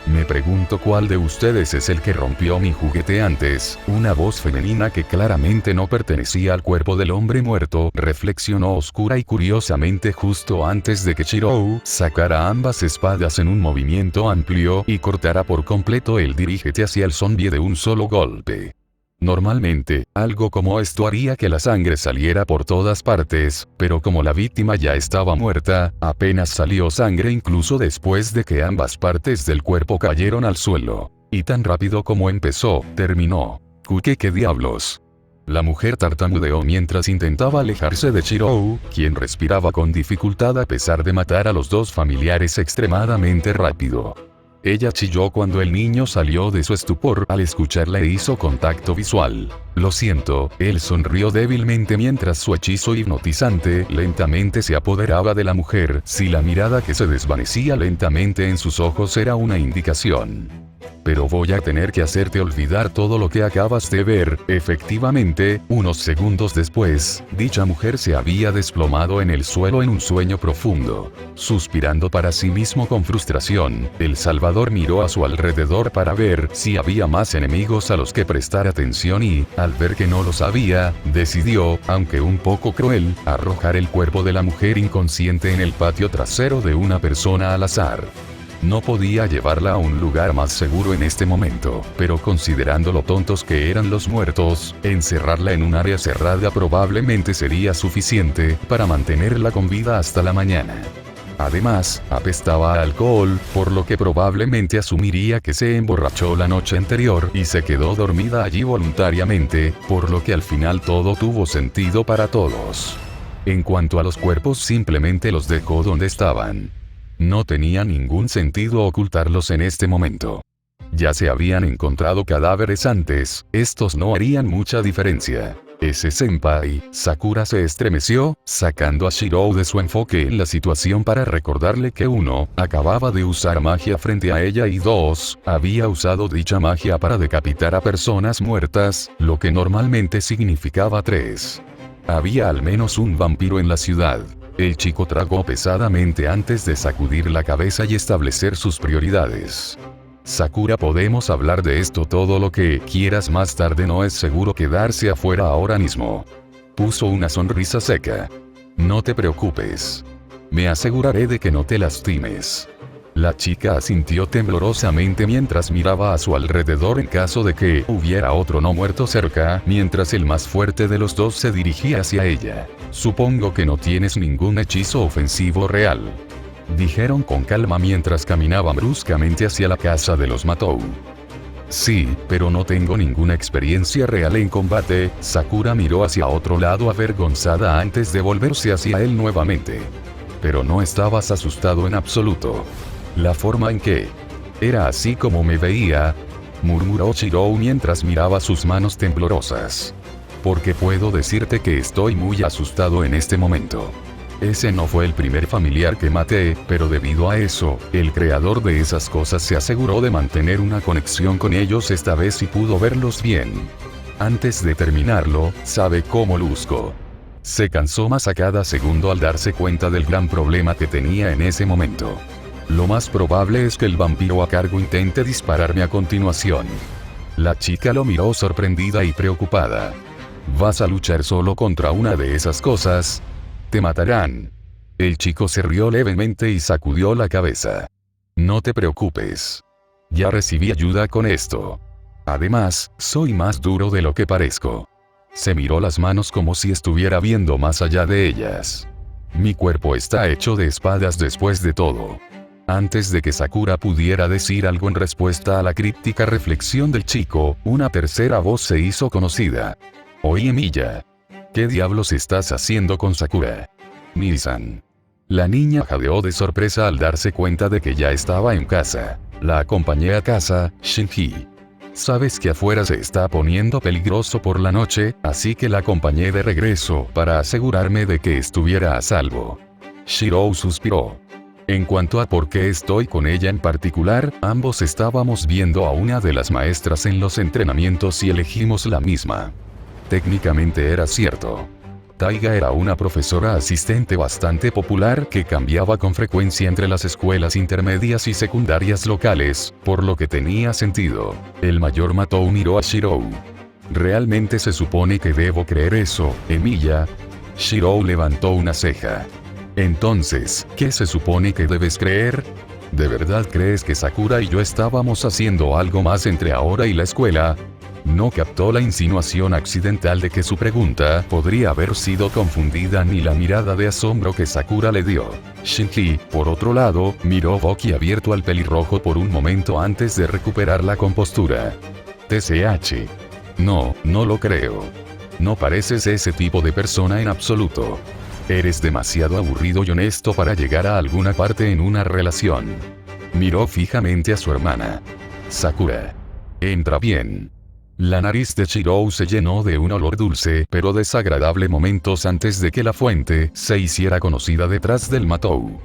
Me pregunto cuál de ustedes es el que rompió mi juguete antes. Una voz femenina que claramente no pertenecía al cuerpo del hombre muerto, reflexionó oscura y curiosamente justo antes de que Shirou sacara ambas espadas en un movimiento amplio y cortara por completo el dirígete hacia el zombi de un solo golpe. Normalmente, algo como esto haría que la sangre saliera por todas partes, pero como la víctima ya estaba muerta, apenas salió sangre incluso después de que ambas partes del cuerpo cayeron al suelo. Y tan rápido como empezó, terminó. ¿Qué diablos? La mujer tartamudeó mientras intentaba alejarse de Shirou, quien respiraba con dificultad a pesar de matar a los dos familiares extremadamente rápido. Ella chilló cuando el niño salió de su estupor al escucharla e hizo contacto visual. Lo siento, él sonrió débilmente mientras su hechizo hipnotizante lentamente se apoderaba de la mujer, si la mirada que se desvanecía lentamente en sus ojos era una indicación. Pero voy a tener que hacerte olvidar todo lo que acabas de ver. Efectivamente, unos segundos después, dicha mujer se había desplomado en el suelo en un sueño profundo. Suspirando para sí mismo con frustración, el Salvador miró a su alrededor para ver si había más enemigos a los que prestar atención y, al ver que no los había, decidió, aunque un poco cruel, arrojar el cuerpo de la mujer inconsciente en el patio trasero de una persona al azar. No podía llevarla a un lugar más seguro en este momento, pero considerando lo tontos que eran los muertos, encerrarla en un área cerrada probablemente sería suficiente para mantenerla con vida hasta la mañana. Además, apestaba a alcohol, por lo que probablemente asumiría que se emborrachó la noche anterior y se quedó dormida allí voluntariamente, por lo que al final todo tuvo sentido para todos. En cuanto a los cuerpos, simplemente los dejó donde estaban. No tenía ningún sentido ocultarlos en este momento. Ya se habían encontrado cadáveres antes, estos no harían mucha diferencia. Ese senpai, Sakura se estremeció, sacando a Shirou de su enfoque en la situación para recordarle que 1, acababa de usar magia frente a ella y 2, había usado dicha magia para decapitar a personas muertas, lo que normalmente significaba 3. Había al menos un vampiro en la ciudad. El chico tragó pesadamente antes de sacudir la cabeza y establecer sus prioridades. Sakura, podemos hablar de esto todo lo que quieras más tarde, no es seguro quedarse afuera ahora mismo. Puso una sonrisa seca. No te preocupes. Me aseguraré de que no te lastimes. La chica asintió temblorosamente mientras miraba a su alrededor en caso de que hubiera otro no muerto cerca, mientras el más fuerte de los dos se dirigía hacia ella. Supongo que no tienes ningún hechizo ofensivo real, dijeron con calma mientras caminaban bruscamente hacia la casa de los Matou. Sí, pero no tengo ninguna experiencia real en combate. Sakura miró hacia otro lado avergonzada antes de volverse hacia él nuevamente. Pero no estabas asustado en absoluto. La forma en que era así como me veía, murmuró Shirou mientras miraba sus manos temblorosas. Porque puedo decirte que estoy muy asustado en este momento. Ese no fue el primer familiar que maté, pero debido a eso, el creador de esas cosas se aseguró de mantener una conexión con ellos esta vez y pudo verlos bien. Antes de terminarlo, sabe cómo luzco. Se cansó más a cada segundo al darse cuenta del gran problema que tenía en ese momento. Lo más probable es que el vampiro a cargo intente dispararme a continuación. La chica lo miró sorprendida y preocupada. ¿Vas a luchar solo contra una de esas cosas? Te matarán. El chico se rió levemente y sacudió la cabeza. No te preocupes. Ya recibí ayuda con esto. Además, soy más duro de lo que parezco. Se miró las manos como si estuviera viendo más allá de ellas. Mi cuerpo está hecho de espadas después de todo. Antes de que Sakura pudiera decir algo en respuesta a la críptica reflexión del chico, una tercera voz se hizo conocida. Oye Miya. ¿Qué diablos estás haciendo con Sakura? Mii-san. La niña jadeó de sorpresa al darse cuenta de que ya estaba en casa. La acompañé a casa, Shinji. Sabes que afuera se está poniendo peligroso por la noche, así que la acompañé de regreso para asegurarme de que estuviera a salvo. Shirou suspiró. En cuanto a por qué estoy con ella en particular, ambos estábamos viendo a una de las maestras en los entrenamientos y elegimos la misma. Técnicamente era cierto. Taiga era una profesora asistente bastante popular que cambiaba con frecuencia entre las escuelas intermedias y secundarias locales, por lo que tenía sentido. El mayor Matou miró a Shirou. ¿Realmente se supone que debo creer eso, Emilia? Shirou levantó una ceja. Entonces, ¿qué se supone que debes creer? ¿De verdad crees que Sakura y yo estábamos haciendo algo más entre ahora y la escuela? No captó la insinuación accidental de que su pregunta podría haber sido confundida ni la mirada de asombro que Sakura le dio. Shinji, por otro lado, miró boquiabierto al pelirrojo por un momento antes de recuperar la compostura. TCH. No, no lo creo. No pareces ese tipo de persona en absoluto. Eres demasiado aburrido y honesto para llegar a alguna parte en una relación. Miró fijamente a su hermana. Sakura. Entra bien. La nariz de Shirou se llenó de un olor dulce pero desagradable momentos antes de que la fuente se hiciera conocida detrás del Matou.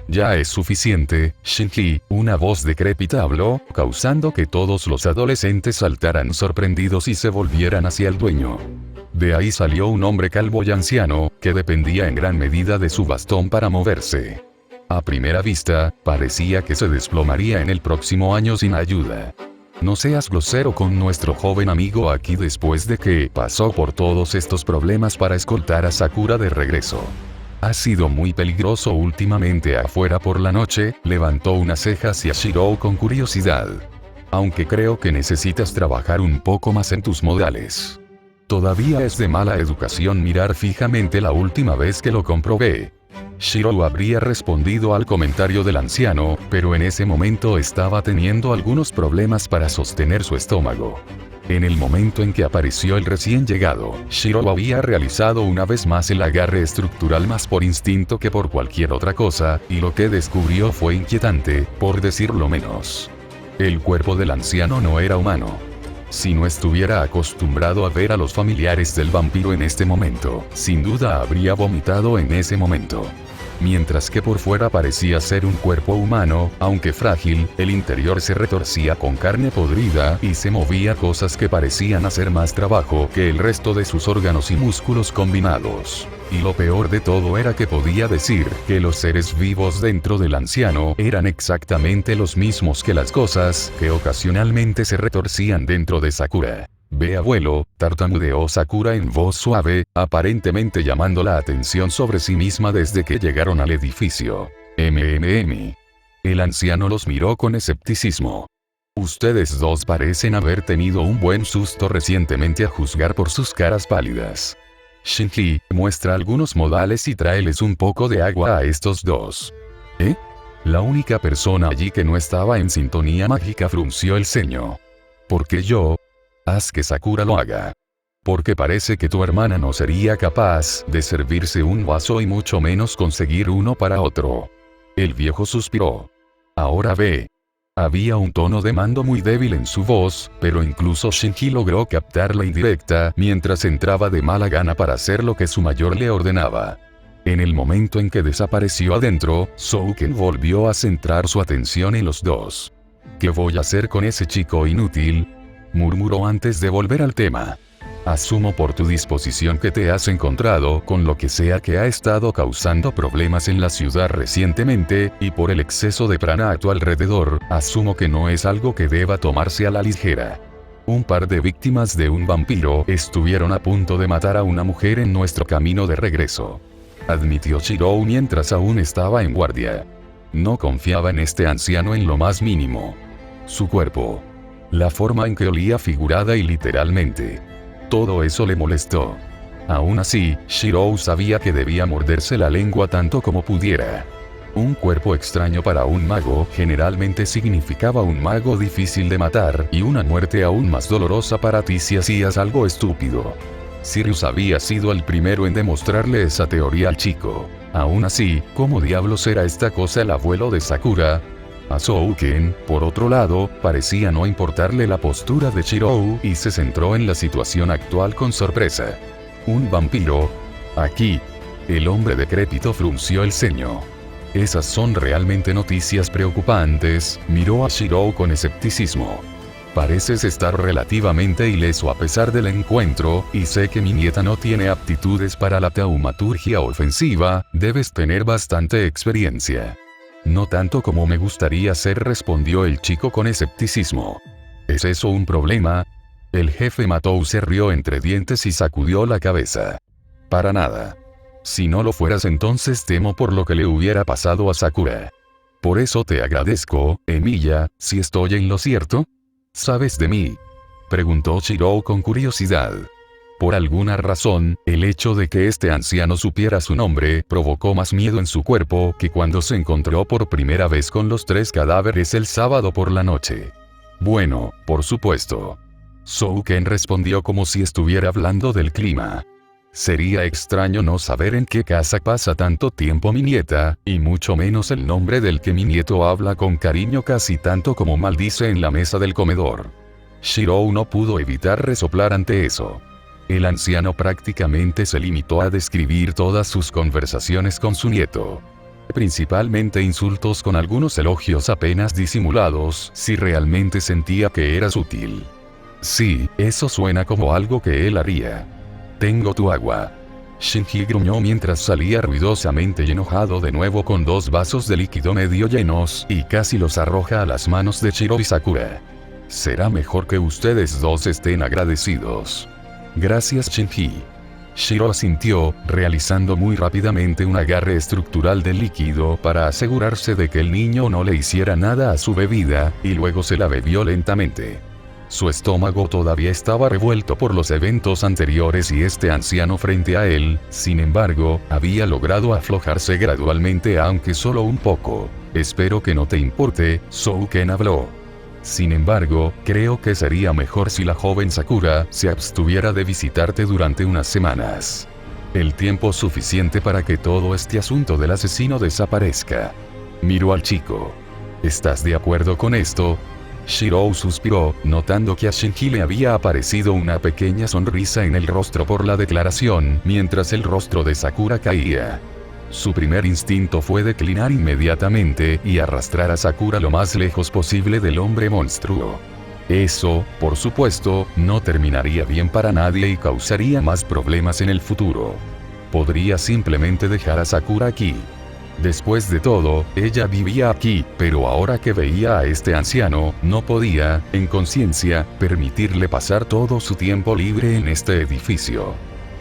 Ya es suficiente, Shinji, una voz decrépita habló, causando que todos los adolescentes saltaran sorprendidos y se volvieran hacia el dueño. De ahí salió un hombre calvo y anciano, que dependía en gran medida de su bastón para moverse. A primera vista, parecía que se desplomaría en el próximo año sin ayuda. No seas grosero con nuestro joven amigo aquí después de que pasó por todos estos problemas para escoltar a Sakura de regreso. Ha sido muy peligroso últimamente afuera por la noche, levantó una ceja hacia Shirou con curiosidad. Aunque creo que necesitas trabajar un poco más en tus modales. Todavía es de mala educación mirar fijamente la última vez que lo comprobé. Shirou habría respondido al comentario del anciano, pero en ese momento estaba teniendo algunos problemas para sostener su estómago. En el momento en que apareció el recién llegado, Shiro había realizado una vez más el agarre estructural más por instinto que por cualquier otra cosa, y lo que descubrió fue inquietante, por decirlo menos. El cuerpo del anciano no era humano. Si no estuviera acostumbrado a ver a los familiares del vampiro en este momento, sin duda habría vomitado en ese momento. Mientras que por fuera parecía ser un cuerpo humano, aunque frágil, el interior se retorcía con carne podrida y se movía cosas que parecían hacer más trabajo que el resto de sus órganos y músculos combinados. Y lo peor de todo era que podía decir que los seres vivos dentro del anciano eran exactamente los mismos que las cosas que ocasionalmente se retorcían dentro de Sakura. Ve abuelo, tartamudeó Sakura en voz suave, aparentemente llamando la atención sobre sí misma desde que llegaron al edificio. El anciano los miró con escepticismo. Ustedes dos parecen haber tenido un buen susto recientemente a juzgar por sus caras pálidas. Shinji, muestra algunos modales y tráeles un poco de agua a estos dos. ¿Eh? La única persona allí que no estaba en sintonía mágica frunció el ceño. ¿Por qué yo? Haz que Sakura lo haga. Porque parece que tu hermana no sería capaz de servirse un vaso y mucho menos conseguir uno para otro. El viejo suspiró. Ahora ve. Había un tono de mando muy débil en su voz, pero incluso Shinji logró captar la indirecta mientras entraba de mala gana para hacer lo que su mayor le ordenaba. En el momento en que desapareció adentro, Souken volvió a centrar su atención en los dos. ¿Qué voy a hacer con ese chico inútil?, murmuró antes de volver al tema. Asumo por tu disposición que te has encontrado con lo que sea que ha estado causando problemas en la ciudad recientemente, y por el exceso de prana a tu alrededor, asumo que no es algo que deba tomarse a la ligera. Un par de víctimas de un vampiro estuvieron a punto de matar a una mujer en nuestro camino de regreso, admitió Shirou mientras aún estaba en guardia. No confiaba en este anciano en lo más mínimo. Su cuerpo, la forma en que olía figurada y literalmente, todo eso le molestó. Aún así, Shirou sabía que debía morderse la lengua tanto como pudiera. Un cuerpo extraño para un mago generalmente significaba un mago difícil de matar y una muerte aún más dolorosa para ti si hacías algo estúpido. Sirius había sido el primero en demostrarle esa teoría al chico. Aún así, ¿cómo diablos era esta cosa el abuelo de Sakura? A Souken, por otro lado, parecía no importarle la postura de Shirou y se centró en la situación actual con sorpresa. ¿Un vampiro? Aquí. El hombre decrépito frunció el ceño. Esas son realmente noticias preocupantes, miró a Shirou con escepticismo. Pareces estar relativamente ileso a pesar del encuentro, y sé que mi nieta no tiene aptitudes para la taumaturgia ofensiva, debes tener bastante experiencia. No tanto como me gustaría ser, respondió el chico con escepticismo. ¿Es eso un problema? El jefe Matou se rió entre dientes y sacudió la cabeza. Para nada. Si no lo fueras entonces temo por lo que le hubiera pasado a Sakura. Por eso te agradezco, Emilia, si estoy en lo cierto. ¿Sabes de mí?, preguntó Shirou con curiosidad. Por alguna razón, el hecho de que este anciano supiera su nombre provocó más miedo en su cuerpo que cuando se encontró por primera vez con los 3 cadáveres el sábado por la noche. Bueno, por supuesto. Souken respondió como si estuviera hablando del clima. Sería extraño no saber en qué casa pasa tanto tiempo mi nieta, y mucho menos el nombre del que mi nieto habla con cariño casi tanto como maldice en la mesa del comedor. Shirou no pudo evitar resoplar ante eso. El anciano prácticamente se limitó a describir todas sus conversaciones con su nieto. Principalmente insultos con algunos elogios apenas disimulados, si realmente sentía que eras útil. Sí, eso suena como algo que él haría. Tengo tu agua. Shinji gruñó mientras salía ruidosamente y enojado de nuevo con 2 vasos de líquido medio llenos y casi los arroja a las manos de Shiro y Sakura. Será mejor que ustedes dos estén agradecidos. Gracias, Shinji. Shiro asintió, realizando muy rápidamente un agarre estructural del líquido para asegurarse de que el niño no le hiciera nada a su bebida, y luego se la bebió lentamente. Su estómago todavía estaba revuelto por los eventos anteriores y este anciano frente a él, sin embargo, había logrado aflojarse gradualmente aunque solo un poco. Espero que no te importe, Souken habló. Sin embargo, creo que sería mejor si la joven Sakura se abstuviera de visitarte durante unas semanas. El tiempo suficiente para que todo este asunto del asesino desaparezca. Miró al chico. ¿Estás de acuerdo con esto? Shirou suspiró, notando que a Shinji le había aparecido una pequeña sonrisa en el rostro por la declaración, mientras el rostro de Sakura caía. Su primer instinto fue declinar inmediatamente y arrastrar a Sakura lo más lejos posible del hombre monstruo. Eso, por supuesto, no terminaría bien para nadie y causaría más problemas en el futuro. Podría simplemente dejar a Sakura aquí. Después de todo, ella vivía aquí, pero ahora que veía a este anciano, no podía, en conciencia, permitirle pasar todo su tiempo libre en este edificio.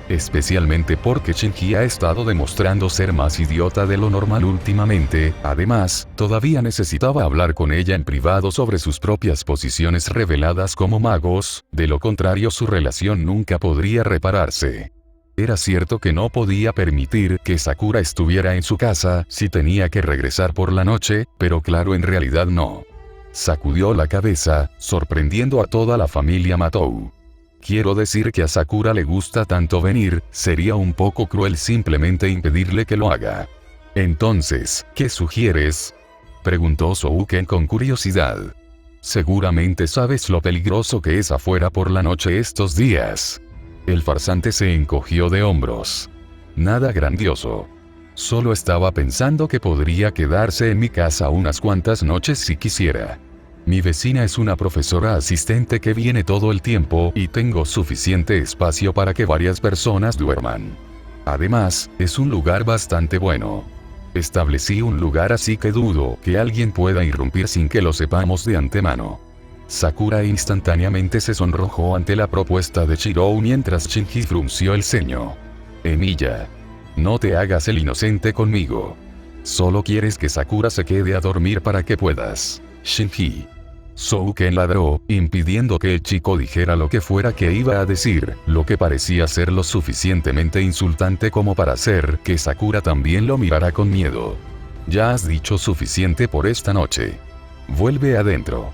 Especialmente porque Shinji ha estado demostrando ser más idiota de lo normal últimamente. Además, todavía necesitaba hablar con ella en privado sobre sus propias posiciones reveladas como magos, de lo contrario su relación nunca podría repararse. Era cierto que no podía permitir que Sakura estuviera en su casa si tenía que regresar por la noche, pero claro, en realidad no. Sacudió la cabeza, sorprendiendo a toda la familia Matou. Quiero decir que a Sakura le gusta tanto venir, sería un poco cruel simplemente impedirle que lo haga. Entonces, ¿qué sugieres?, preguntó Souken con curiosidad. Seguramente sabes lo peligroso que es afuera por la noche estos días. El farsante se encogió de hombros. Nada grandioso. Solo estaba pensando que podría quedarse en mi casa unas cuantas noches si quisiera. Mi vecina es una profesora asistente que viene todo el tiempo y tengo suficiente espacio para que varias personas duerman. Además, es un lugar bastante bueno. Establecí un lugar así que dudo que alguien pueda irrumpir sin que lo sepamos de antemano. Sakura instantáneamente se sonrojó ante la propuesta de Shirou mientras Shinji frunció el ceño. Emilia. No te hagas el inocente conmigo. Solo quieres que Sakura se quede a dormir para que puedas. Shinji. Souken ladró, impidiendo que el chico dijera lo que fuera que iba a decir, lo que parecía ser lo suficientemente insultante como para hacer que Sakura también lo mirara con miedo. Ya has dicho suficiente por esta noche. Vuelve adentro.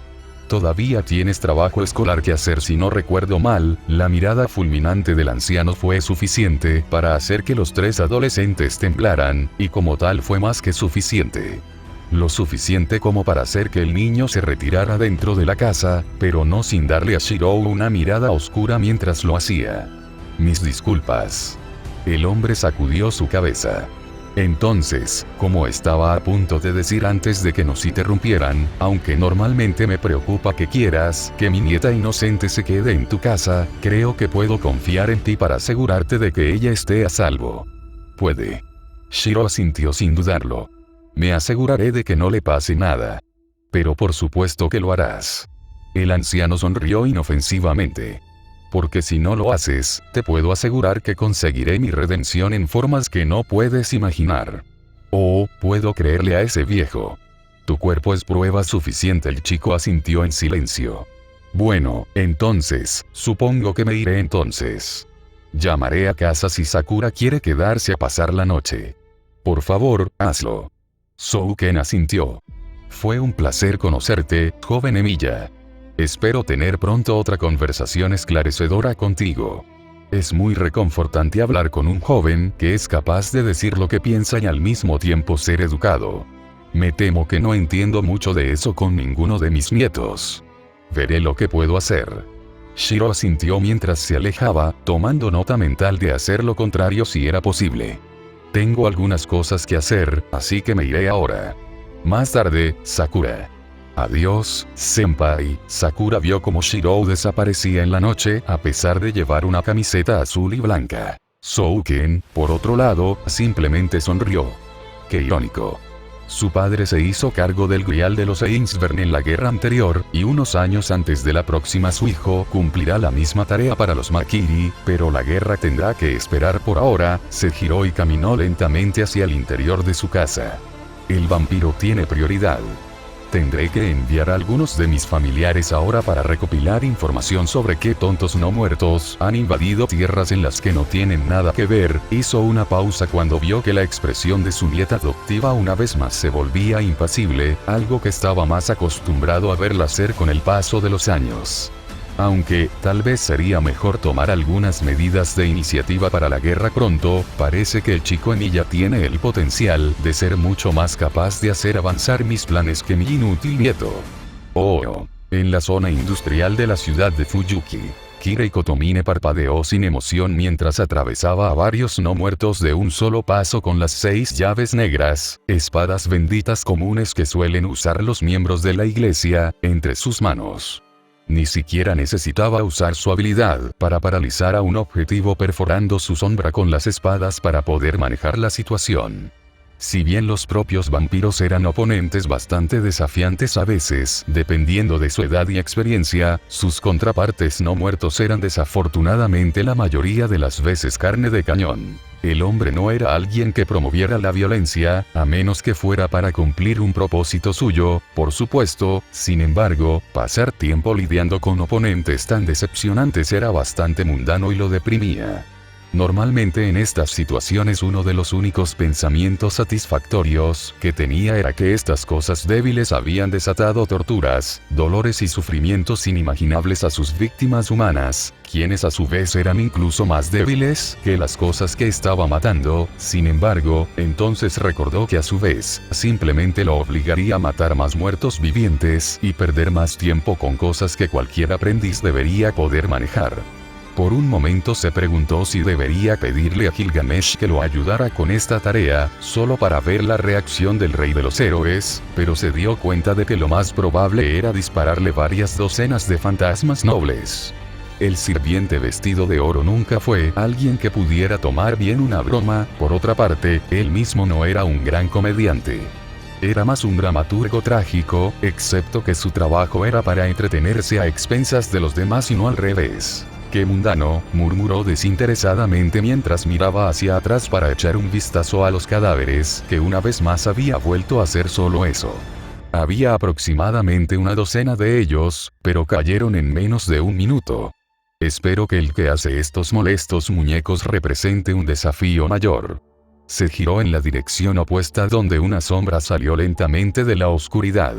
Todavía tienes trabajo escolar que hacer si no recuerdo mal. La mirada fulminante del anciano fue suficiente para hacer que los tres adolescentes temblaran, y como tal fue más que suficiente. Lo suficiente como para hacer que el niño se retirara dentro de la casa, pero no sin darle a Shirou una mirada oscura mientras lo hacía. Mis disculpas. El hombre sacudió su cabeza. Entonces, como estaba a punto de decir antes de que nos interrumpieran, aunque normalmente me preocupa que quieras que mi nieta inocente se quede en tu casa, creo que puedo confiar en ti para asegurarte de que ella esté a salvo. Puede. Shiro asintió sin dudarlo. Me aseguraré de que no le pase nada. Pero por supuesto que lo harás. El anciano sonrió inofensivamente. Porque si no lo haces, te puedo asegurar que conseguiré mi redención en formas que no puedes imaginar. Oh, puedo creerle a ese viejo. Tu cuerpo es prueba suficiente. El chico asintió en silencio. Bueno, entonces, supongo que me iré entonces. Llamaré a casa si Sakura quiere quedarse a pasar la noche. Por favor, hazlo. Souken asintió. Fue un placer conocerte, joven Emilia. Espero tener pronto otra conversación esclarecedora contigo. Es muy reconfortante hablar con un joven que es capaz de decir lo que piensa y al mismo tiempo ser educado. Me temo que no entiendo mucho de eso con ninguno de mis nietos. Veré lo que puedo hacer. Shiro asintió mientras se alejaba, tomando nota mental de hacer lo contrario si era posible. Tengo algunas cosas que hacer, así que me iré ahora. Más tarde, Sakura. Adiós, senpai. Sakura vio como Shirou desaparecía en la noche a pesar de llevar una camiseta azul y blanca. Souken, por otro lado, simplemente sonrió. Qué irónico. Su padre se hizo cargo del grial de los Einsvern en la guerra anterior, y unos años antes de la próxima su hijo cumplirá la misma tarea para los Makiri, pero la guerra tendrá que esperar por ahora. Se giró y caminó lentamente hacia el interior de su casa. El vampiro tiene prioridad. Tendré que enviar a algunos de mis familiares ahora para recopilar información sobre qué tontos no muertos han invadido tierras en las que no tienen nada que ver. Hizo una pausa cuando vio que la expresión de su nieta adoptiva una vez más se volvía impasible, algo que estaba más acostumbrado a verla hacer con el paso de los años. Aunque, tal vez sería mejor tomar algunas medidas de iniciativa para la guerra pronto, parece que el chico en ella tiene el potencial de ser mucho más capaz de hacer avanzar mis planes que mi inútil nieto. Oh. En la zona industrial de la ciudad de Fuyuki, Kirei Kotomine parpadeó sin emoción mientras atravesaba a varios no muertos de un solo paso con las 6 llaves negras, espadas benditas comunes que suelen usar los miembros de la iglesia, entre sus manos. Ni siquiera necesitaba usar su habilidad para paralizar a un objetivo perforando su sombra con las espadas para poder manejar la situación. Si bien los propios vampiros eran oponentes bastante desafiantes a veces, dependiendo de su edad y experiencia, sus contrapartes no muertos eran desafortunadamente la mayoría de las veces carne de cañón. El hombre no era alguien que promoviera la violencia, a menos que fuera para cumplir un propósito suyo, por supuesto. Sin embargo, pasar tiempo lidiando con oponentes tan decepcionantes era bastante mundano y lo deprimía. Normalmente en estas situaciones uno de los únicos pensamientos satisfactorios que tenía era que estas cosas débiles habían desatado torturas, dolores y sufrimientos inimaginables a sus víctimas humanas, quienes a su vez eran incluso más débiles que las cosas que estaba matando. Sin embargo, entonces recordó que a su vez, simplemente lo obligaría a matar más muertos vivientes y perder más tiempo con cosas que cualquier aprendiz debería poder manejar. Por un momento se preguntó si debería pedirle a Gilgamesh que lo ayudara con esta tarea, solo para ver la reacción del rey de los héroes, pero se dio cuenta de que lo más probable era dispararle varias docenas de fantasmas nobles. El sirviente vestido de oro nunca fue alguien que pudiera tomar bien una broma. Por otra parte, él mismo no era un gran comediante. Era más un dramaturgo trágico, excepto que su trabajo era para entretenerse a expensas de los demás y no al revés. ¡Qué mundano!, murmuró desinteresadamente mientras miraba hacia atrás para echar un vistazo a los cadáveres, que una vez más había vuelto a hacer solo eso. Había aproximadamente una docena de ellos, pero cayeron en menos de un minuto. Espero que el que hace estos molestos muñecos represente un desafío mayor. Se giró en la dirección opuesta donde una sombra salió lentamente de la oscuridad.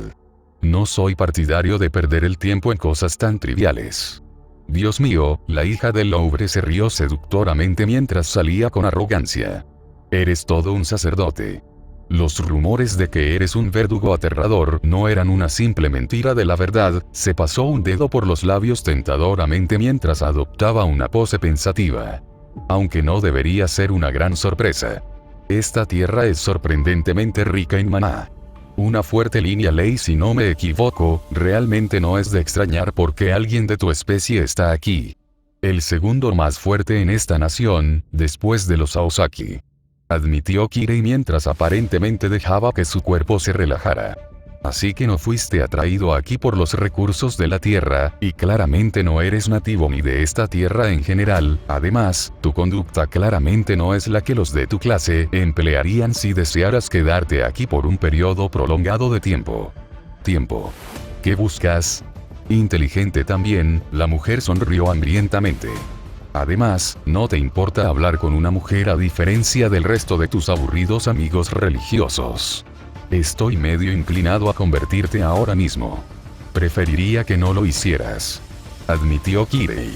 No soy partidario de perder el tiempo en cosas tan triviales. Dios mío, la hija del Louvre se rió seductoramente mientras salía con arrogancia. Eres todo un sacerdote. Los rumores de que eres un verdugo aterrador no eran una simple mentira de la verdad. Se pasó un dedo por los labios tentadoramente mientras adoptaba una pose pensativa. Aunque no debería ser una gran sorpresa. Esta tierra es sorprendentemente rica en maná. Una fuerte línea ley si no me equivoco, realmente no es de extrañar porque alguien de tu especie está aquí. El segundo más fuerte en esta nación, después de los Aosaki. Admitió Kirei mientras aparentemente dejaba que su cuerpo se relajara. Así que no fuiste atraído aquí por los recursos de la tierra, y claramente no eres nativo ni de esta tierra en general. Además, tu conducta claramente no es la que los de tu clase emplearían si desearas quedarte aquí por un periodo prolongado de tiempo. ¿Tiempo? ¿Qué buscas? Inteligente también, la mujer sonrió hambrientamente. Además, no te importa hablar con una mujer a diferencia del resto de tus aburridos amigos religiosos. Estoy medio inclinado a convertirte ahora mismo. Preferiría que no lo hicieras. Admitió Kirei.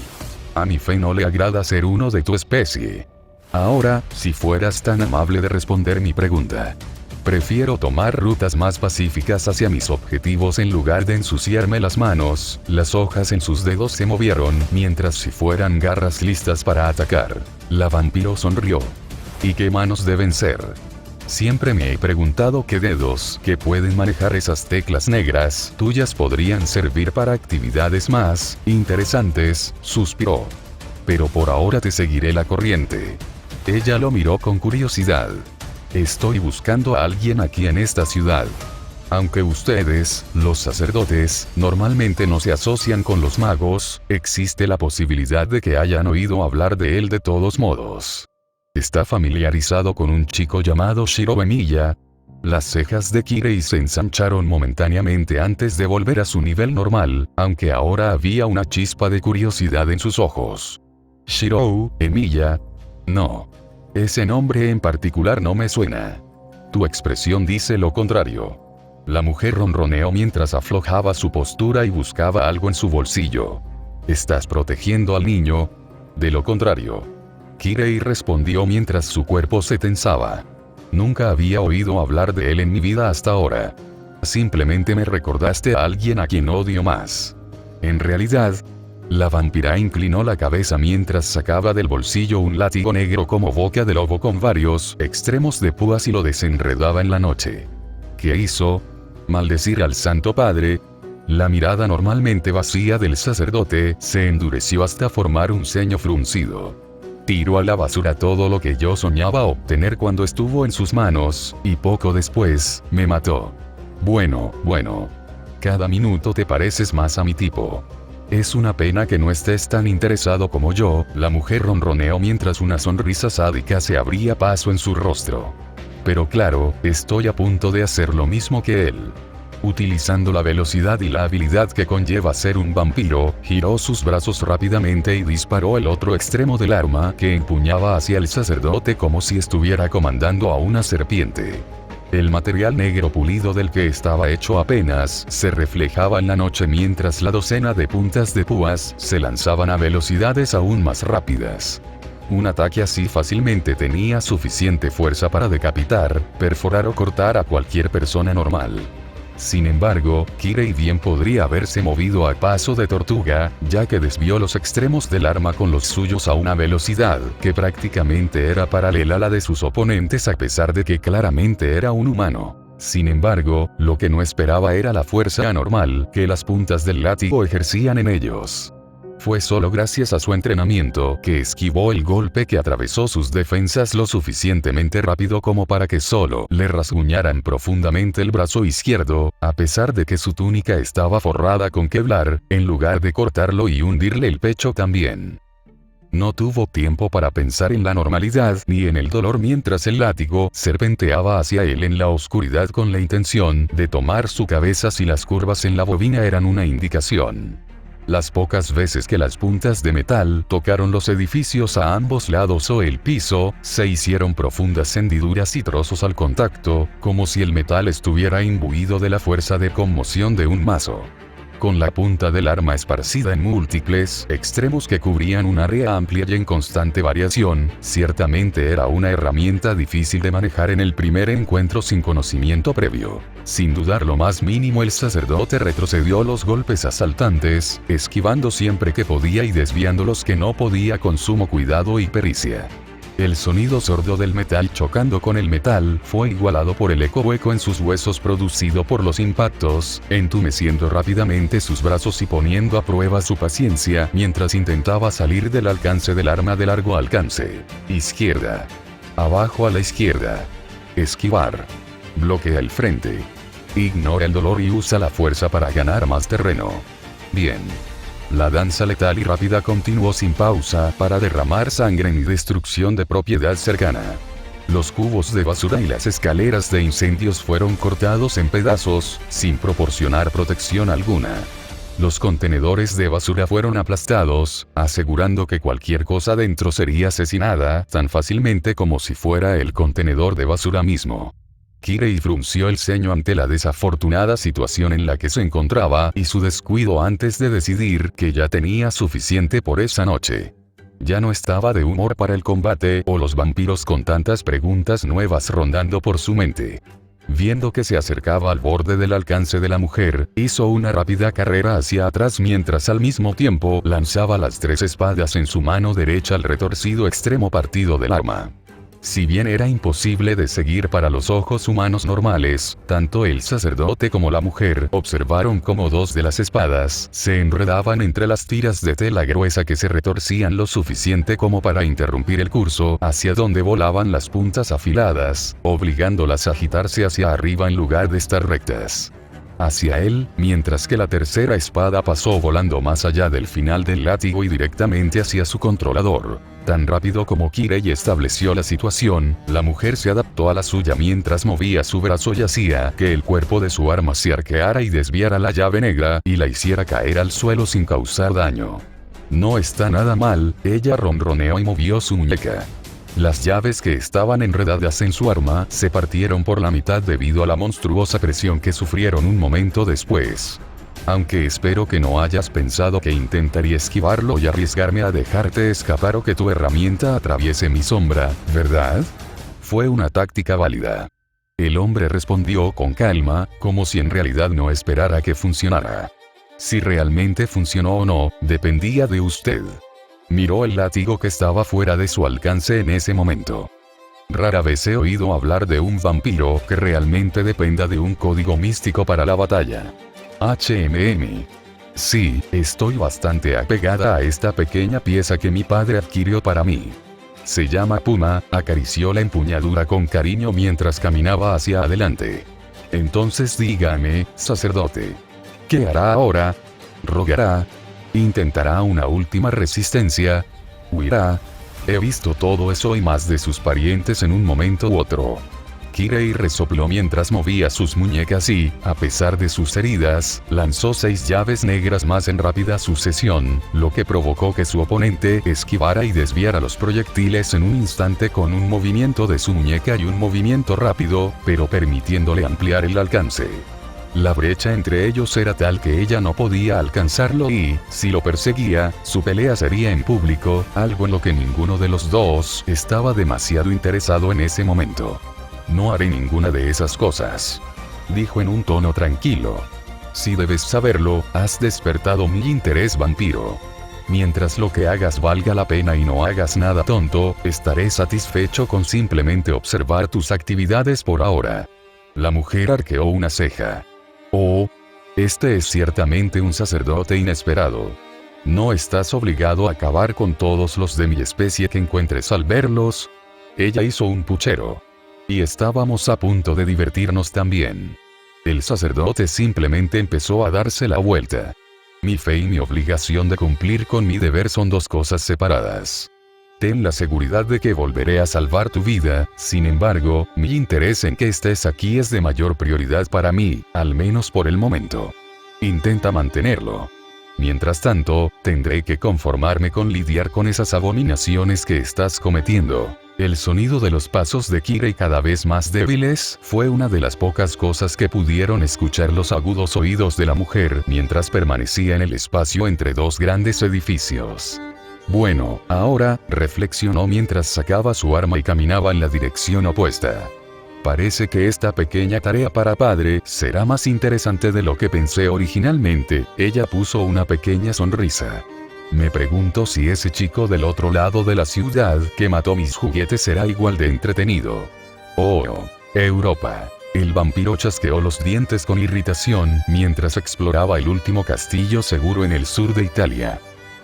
A mi fe no le agrada ser uno de tu especie. Ahora, si fueras tan amable de responder mi pregunta. Prefiero tomar rutas más pacíficas hacia mis objetivos en lugar de ensuciarme las manos. Las hojas en sus dedos se movieron mientras si fueran garras listas para atacar. La vampiro sonrió. ¿Y qué manos deben ser? Siempre me he preguntado qué dedos que pueden manejar esas teclas negras tuyas podrían servir para actividades más interesantes, suspiró. Pero por ahora te seguiré la corriente. Ella lo miró con curiosidad. Estoy buscando a alguien aquí en esta ciudad. Aunque ustedes, los sacerdotes, normalmente no se asocian con los magos, existe la posibilidad de que hayan oído hablar de él de todos modos. ¿Está familiarizado con un chico llamado Shiro Emiya? Las cejas de Kirei se ensancharon momentáneamente antes de volver a su nivel normal, aunque ahora había una chispa de curiosidad en sus ojos. Shirou, Emilia. No. Ese nombre en particular no me suena. Tu expresión dice lo contrario. La mujer ronroneó mientras aflojaba su postura y buscaba algo en su bolsillo. ¿Estás protegiendo al niño? De lo contrario. Kirei respondió mientras su cuerpo se tensaba. Nunca había oído hablar de él en mi vida hasta ahora. Simplemente me recordaste a alguien a quien odio más. En realidad, la vampira inclinó la cabeza mientras sacaba del bolsillo un látigo negro como boca de lobo con varios extremos de púas y lo desenredaba en la noche. ¿Qué hizo? ¿Maldecir al Santo Padre? La mirada normalmente vacía del sacerdote se endureció hasta formar un ceño fruncido. Tiró a la basura todo lo que yo soñaba obtener cuando estuvo en sus manos, y poco después, me mató. Bueno. Cada minuto te pareces más a mi tipo. Es una pena que no estés tan interesado como yo, la mujer ronroneó mientras una sonrisa sádica se abría paso en su rostro. Pero claro, estoy a punto de hacer lo mismo que él. Utilizando la velocidad y la habilidad que conlleva ser un vampiro, giró sus brazos rápidamente y disparó el otro extremo del arma que empuñaba hacia el sacerdote como si estuviera comandando a una serpiente. El material negro pulido del que estaba hecho apenas se reflejaba en la noche mientras la docena de puntas de púas se lanzaban a velocidades aún más rápidas. Un ataque así fácilmente tenía suficiente fuerza para decapitar, perforar o cortar a cualquier persona normal. Sin embargo, Kirei bien podría haberse movido a paso de tortuga, ya que desvió los extremos del arma con los suyos a una velocidad que prácticamente era paralela a la de sus oponentes a pesar de que claramente era un humano. Sin embargo, lo que no esperaba era la fuerza anormal que las puntas del látigo ejercían en ellos. Fue solo gracias a su entrenamiento que esquivó el golpe que atravesó sus defensas lo suficientemente rápido como para que solo le rasguñaran profundamente el brazo izquierdo, a pesar de que su túnica estaba forrada con Kevlar, en lugar de cortarlo y hundirle el pecho también. No tuvo tiempo para pensar en la normalidad ni en el dolor mientras el látigo serpenteaba hacia él en la oscuridad con la intención de tomar su cabeza si las curvas en la bobina eran una indicación. Las pocas veces que las puntas de metal tocaron los edificios a ambos lados o el piso, se hicieron profundas hendiduras y trozos al contacto, como si el metal estuviera imbuido de la fuerza de conmoción de un mazo. Con la punta del arma esparcida en múltiples extremos que cubrían un área amplia y en constante variación, ciertamente era una herramienta difícil de manejar en el primer encuentro sin conocimiento previo. Sin dudar lo más mínimo el sacerdote retrocedió los golpes asaltantes, esquivando siempre que podía y desviando los que no podía con sumo cuidado y pericia. El sonido sordo del metal chocando con el metal fue igualado por el eco hueco en sus huesos producido por los impactos, entumeciendo rápidamente sus brazos y poniendo a prueba su paciencia mientras intentaba salir del alcance del arma de largo alcance. Izquierda. Abajo a la izquierda. Esquivar. Bloquea el frente. Ignora el dolor y usa la fuerza para ganar más terreno. Bien. La danza letal y rápida continuó sin pausa para derramar sangre y destrucción de propiedad cercana. Los cubos de basura y las escaleras de incendios fueron cortados en pedazos, sin proporcionar protección alguna. Los contenedores de basura fueron aplastados, asegurando que cualquier cosa dentro sería asesinada tan fácilmente como si fuera el contenedor de basura mismo. Kirei frunció el ceño ante la desafortunada situación en la que se encontraba y su descuido antes de decidir que ya tenía suficiente por esa noche. Ya no estaba de humor para el combate o los vampiros con tantas preguntas nuevas rondando por su mente. Viendo que se acercaba al borde del alcance de la mujer, hizo una rápida carrera hacia atrás mientras al mismo tiempo lanzaba las 3 espadas en su mano derecha al retorcido extremo partido del arma. Si bien era imposible de seguir para los ojos humanos normales, tanto el sacerdote como la mujer observaron cómo 2 de las espadas se enredaban entre las tiras de tela gruesa que se retorcían lo suficiente como para interrumpir el curso hacia donde volaban las puntas afiladas, obligándolas a agitarse hacia arriba en lugar de estar rectas. hacia él, mientras que la tercera espada pasó volando más allá del final del látigo y directamente hacia su controlador. Tan rápido como Kirei estableció la situación, la mujer se adaptó a la suya mientras movía su brazo y hacía que el cuerpo de su arma se arqueara y desviara la llave negra y la hiciera caer al suelo sin causar daño. No está nada mal, ella ronroneó y movió su muñeca. Las llaves que estaban enredadas en su arma se partieron por la mitad debido a la monstruosa presión que sufrieron un momento después. Aunque espero que no hayas pensado que intentaría esquivarlo y arriesgarme a dejarte escapar o que tu herramienta atraviese mi sombra, ¿verdad? Fue una táctica válida. El hombre respondió con calma, como si en realidad no esperara que funcionara. Si realmente funcionó o no, dependía de usted. Miró el látigo que estaba fuera de su alcance en ese momento. Rara vez he oído hablar de un vampiro que realmente dependa de un código místico para la batalla. Sí, estoy bastante apegada a esta pequeña pieza que mi padre adquirió para mí. Se llama Puma, acarició la empuñadura con cariño mientras caminaba hacia adelante. Entonces dígame, sacerdote. ¿Qué hará ahora? ¿Rogará? ¿Intentará una última resistencia? ¿Huirá? He visto todo eso y más de sus parientes en un momento u otro. Kirei resopló mientras movía sus muñecas y, a pesar de sus heridas, lanzó 6 llaves negras más en rápida sucesión, lo que provocó que su oponente esquivara y desviara los proyectiles en un instante con un movimiento de su muñeca y un movimiento rápido, pero permitiéndole ampliar el alcance. La brecha entre ellos era tal que ella no podía alcanzarlo y, si lo perseguía, su pelea sería en público, algo en lo que ninguno de los dos estaba demasiado interesado en ese momento. No haré ninguna de esas cosas, dijo en un tono tranquilo. Si debes saberlo, has despertado mi interés vampiro. Mientras lo que hagas valga la pena y no hagas nada tonto, estaré satisfecho con simplemente observar tus actividades por ahora. La mujer arqueó una ceja. Oh, este es ciertamente un sacerdote inesperado. ¿No estás obligado a acabar con todos los de mi especie que encuentres al verlos? Ella hizo un puchero. Y estábamos a punto de divertirnos también. El sacerdote simplemente empezó a darse la vuelta. Mi fe y mi obligación de cumplir con mi deber son dos cosas separadas. Ten la seguridad de que volveré a salvar tu vida, sin embargo, mi interés en que estés aquí es de mayor prioridad para mí, al menos por el momento. Intenta mantenerlo. Mientras tanto, tendré que conformarme con lidiar con esas abominaciones que estás cometiendo. El sonido de los pasos de Kirei cada vez más débiles fue una de las pocas cosas que pudieron escuchar los agudos oídos de la mujer mientras permanecía en el espacio entre dos grandes edificios. Bueno, ahora, reflexionó mientras sacaba su arma y caminaba en la dirección opuesta. Parece que esta pequeña tarea para padre será más interesante de lo que pensé originalmente. Ella puso una pequeña sonrisa. Me pregunto si ese chico del otro lado de la ciudad que mató mis juguetes será igual de entretenido. Oh, Europa. El vampiro chasqueó los dientes con irritación mientras exploraba el último castillo seguro en el sur de Italia.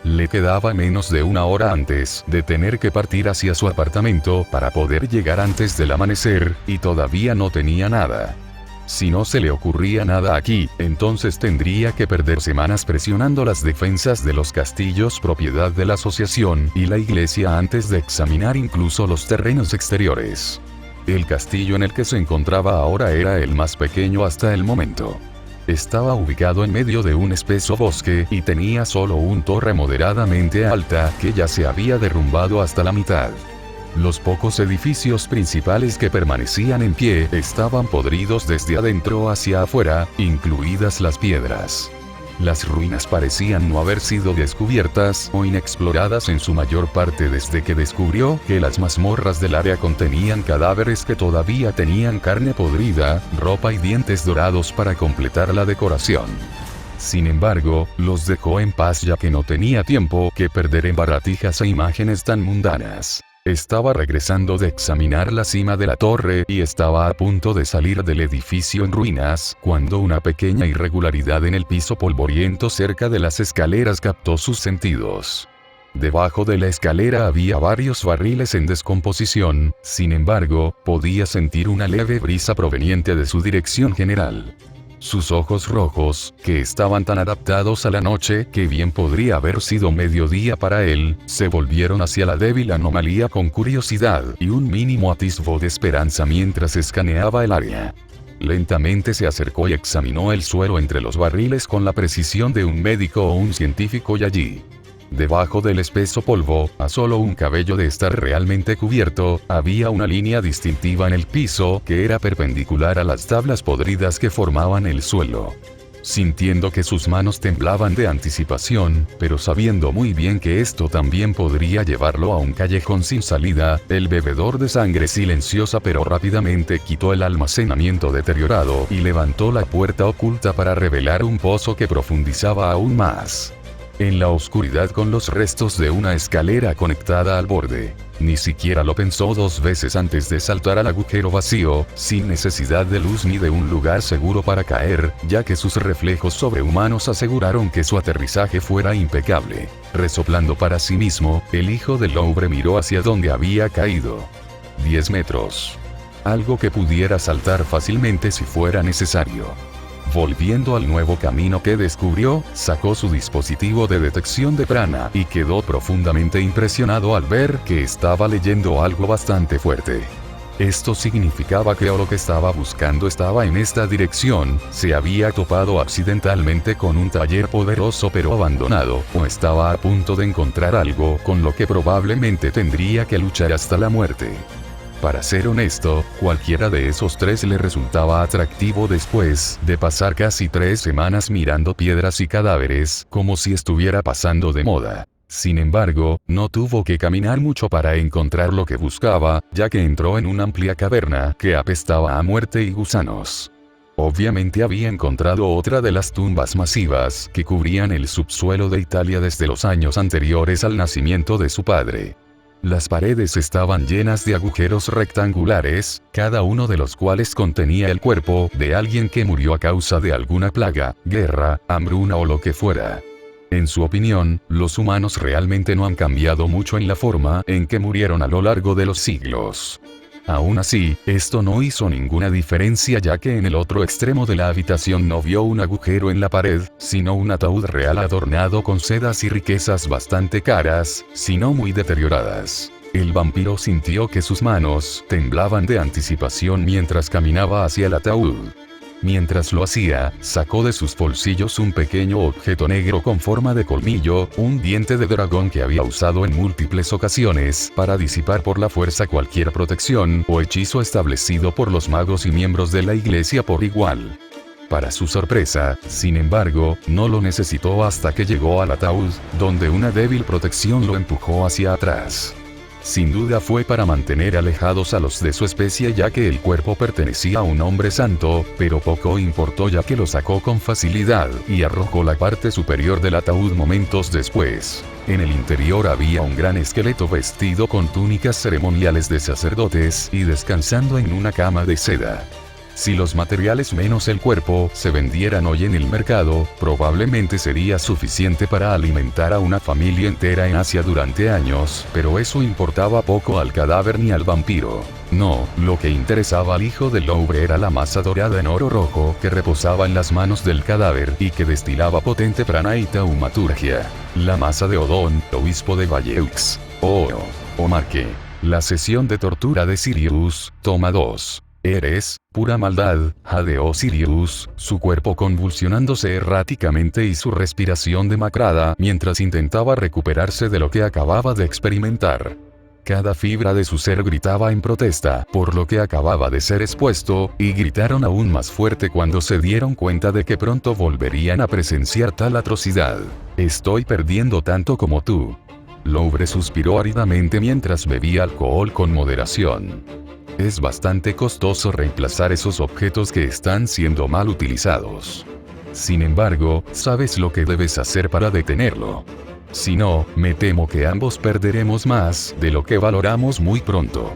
Le quedaba menos de una hora antes de tener que partir hacia su apartamento para poder llegar antes del amanecer, y todavía no tenía nada. Si no se le ocurría nada aquí, entonces tendría que perder semanas presionando las defensas de los castillos propiedad de la asociación y la iglesia antes de examinar incluso los terrenos exteriores. El castillo en el que se encontraba ahora era el más pequeño hasta el momento. Estaba ubicado en medio de un espeso bosque y tenía solo una torre moderadamente alta que ya se había derrumbado hasta la mitad. Los pocos edificios principales que permanecían en pie estaban podridos desde adentro hacia afuera, incluidas las piedras. Las ruinas parecían no haber sido descubiertas o inexploradas en su mayor parte desde que descubrió que las mazmorras del área contenían cadáveres que todavía tenían carne podrida, ropa y dientes dorados para completar la decoración. Sin embargo, los dejó en paz ya que no tenía tiempo que perder en baratijas e imágenes tan mundanas. Estaba regresando de examinar la cima de la torre y estaba a punto de salir del edificio en ruinas, cuando una pequeña irregularidad en el piso polvoriento cerca de las escaleras captó sus sentidos. Debajo de la escalera había varios barriles en descomposición, sin embargo, podía sentir una leve brisa proveniente de su dirección general. Sus ojos rojos, que estaban tan adaptados a la noche que bien podría haber sido mediodía para él, se volvieron hacia la débil anomalía con curiosidad y un mínimo atisbo de esperanza mientras escaneaba el área. Lentamente se acercó y examinó el suelo entre los barriles con la precisión de un médico o un científico y allí, debajo del espeso polvo, a solo un cabello de estar realmente cubierto, había una línea distintiva en el piso que era perpendicular a las tablas podridas que formaban el suelo. Sintiendo que sus manos temblaban de anticipación, pero sabiendo muy bien que esto también podría llevarlo a un callejón sin salida, el bebedor de sangre silenciosa pero rápidamente quitó el almacenamiento deteriorado y levantó la puerta oculta para revelar un pozo que profundizaba aún más en la oscuridad con los restos de una escalera conectada al borde. Ni siquiera lo pensó dos veces antes de saltar al agujero vacío, sin necesidad de luz ni de un lugar seguro para caer, ya que sus reflejos sobrehumanos aseguraron que su aterrizaje fuera impecable. Resoplando para sí mismo, el hijo del Louvre miró hacia donde había caído. 10 metros. Algo que pudiera saltar fácilmente si fuera necesario. Volviendo al nuevo camino que descubrió, sacó su dispositivo de detección de prana y quedó profundamente impresionado al ver que estaba leyendo algo bastante fuerte. Esto significaba que lo que estaba buscando estaba en esta dirección, se había topado accidentalmente con un taller poderoso pero abandonado, o estaba a punto de encontrar algo con lo que probablemente tendría que luchar hasta la muerte. Para ser honesto, cualquiera de esos tres le resultaba atractivo después de pasar casi 3 semanas mirando piedras y cadáveres, como si estuviera pasando de moda. Sin embargo, no tuvo que caminar mucho para encontrar lo que buscaba, ya que entró en una amplia caverna que apestaba a muerte y gusanos. Obviamente había encontrado otra de las tumbas masivas que cubrían el subsuelo de Italia desde los años anteriores al nacimiento de su padre. Las paredes estaban llenas de agujeros rectangulares, cada uno de los cuales contenía el cuerpo de alguien que murió a causa de alguna plaga, guerra, hambruna o lo que fuera. En su opinión, los humanos realmente no han cambiado mucho en la forma en que murieron a lo largo de los siglos. Aún así, esto no hizo ninguna diferencia ya que en el otro extremo de la habitación no vio un agujero en la pared, sino un ataúd real adornado con sedas y riquezas bastante caras, si no muy deterioradas. El vampiro sintió que sus manos temblaban de anticipación mientras caminaba hacia el ataúd. Mientras lo hacía, sacó de sus bolsillos un pequeño objeto negro con forma de colmillo, un diente de dragón que había usado en múltiples ocasiones para disipar por la fuerza cualquier protección o hechizo establecido por los magos y miembros de la iglesia por igual. Para su sorpresa, sin embargo, no lo necesitó hasta que llegó al ataúd, donde una débil protección lo empujó hacia atrás. Sin duda fue para mantener alejados a los de su especie ya que el cuerpo pertenecía a un hombre santo, pero poco importó ya que lo sacó con facilidad y arrojó la parte superior del ataúd momentos después. En el interior había un gran esqueleto vestido con túnicas ceremoniales de sacerdotes y descansando en una cama de seda. Si los materiales menos el cuerpo se vendieran hoy en el mercado, probablemente sería suficiente para alimentar a una familia entera en Asia durante años, pero eso importaba poco al cadáver ni al vampiro. No, lo que interesaba al hijo del Louvre era la masa dorada en oro rojo que reposaba en las manos del cadáver y que destilaba potente prana y taumaturgia. La masa de Odón, obispo de Valleux. O Marque. La sesión de tortura de Sirius, toma 2. Eres, pura maldad, jadeó Sirius, su cuerpo convulsionándose erráticamente y su respiración demacrada mientras intentaba recuperarse de lo que acababa de experimentar. Cada fibra de su ser gritaba en protesta por lo que acababa de ser expuesto, y gritaron aún más fuerte cuando se dieron cuenta de que pronto volverían a presenciar tal atrocidad. Estoy perdiendo tanto como tú. Louvre suspiró áridamente mientras bebía alcohol con moderación. Es bastante costoso reemplazar esos objetos que están siendo mal utilizados. Sin embargo, sabes lo que debes hacer para detenerlo. Si no, me temo que ambos perderemos más de lo que valoramos muy pronto.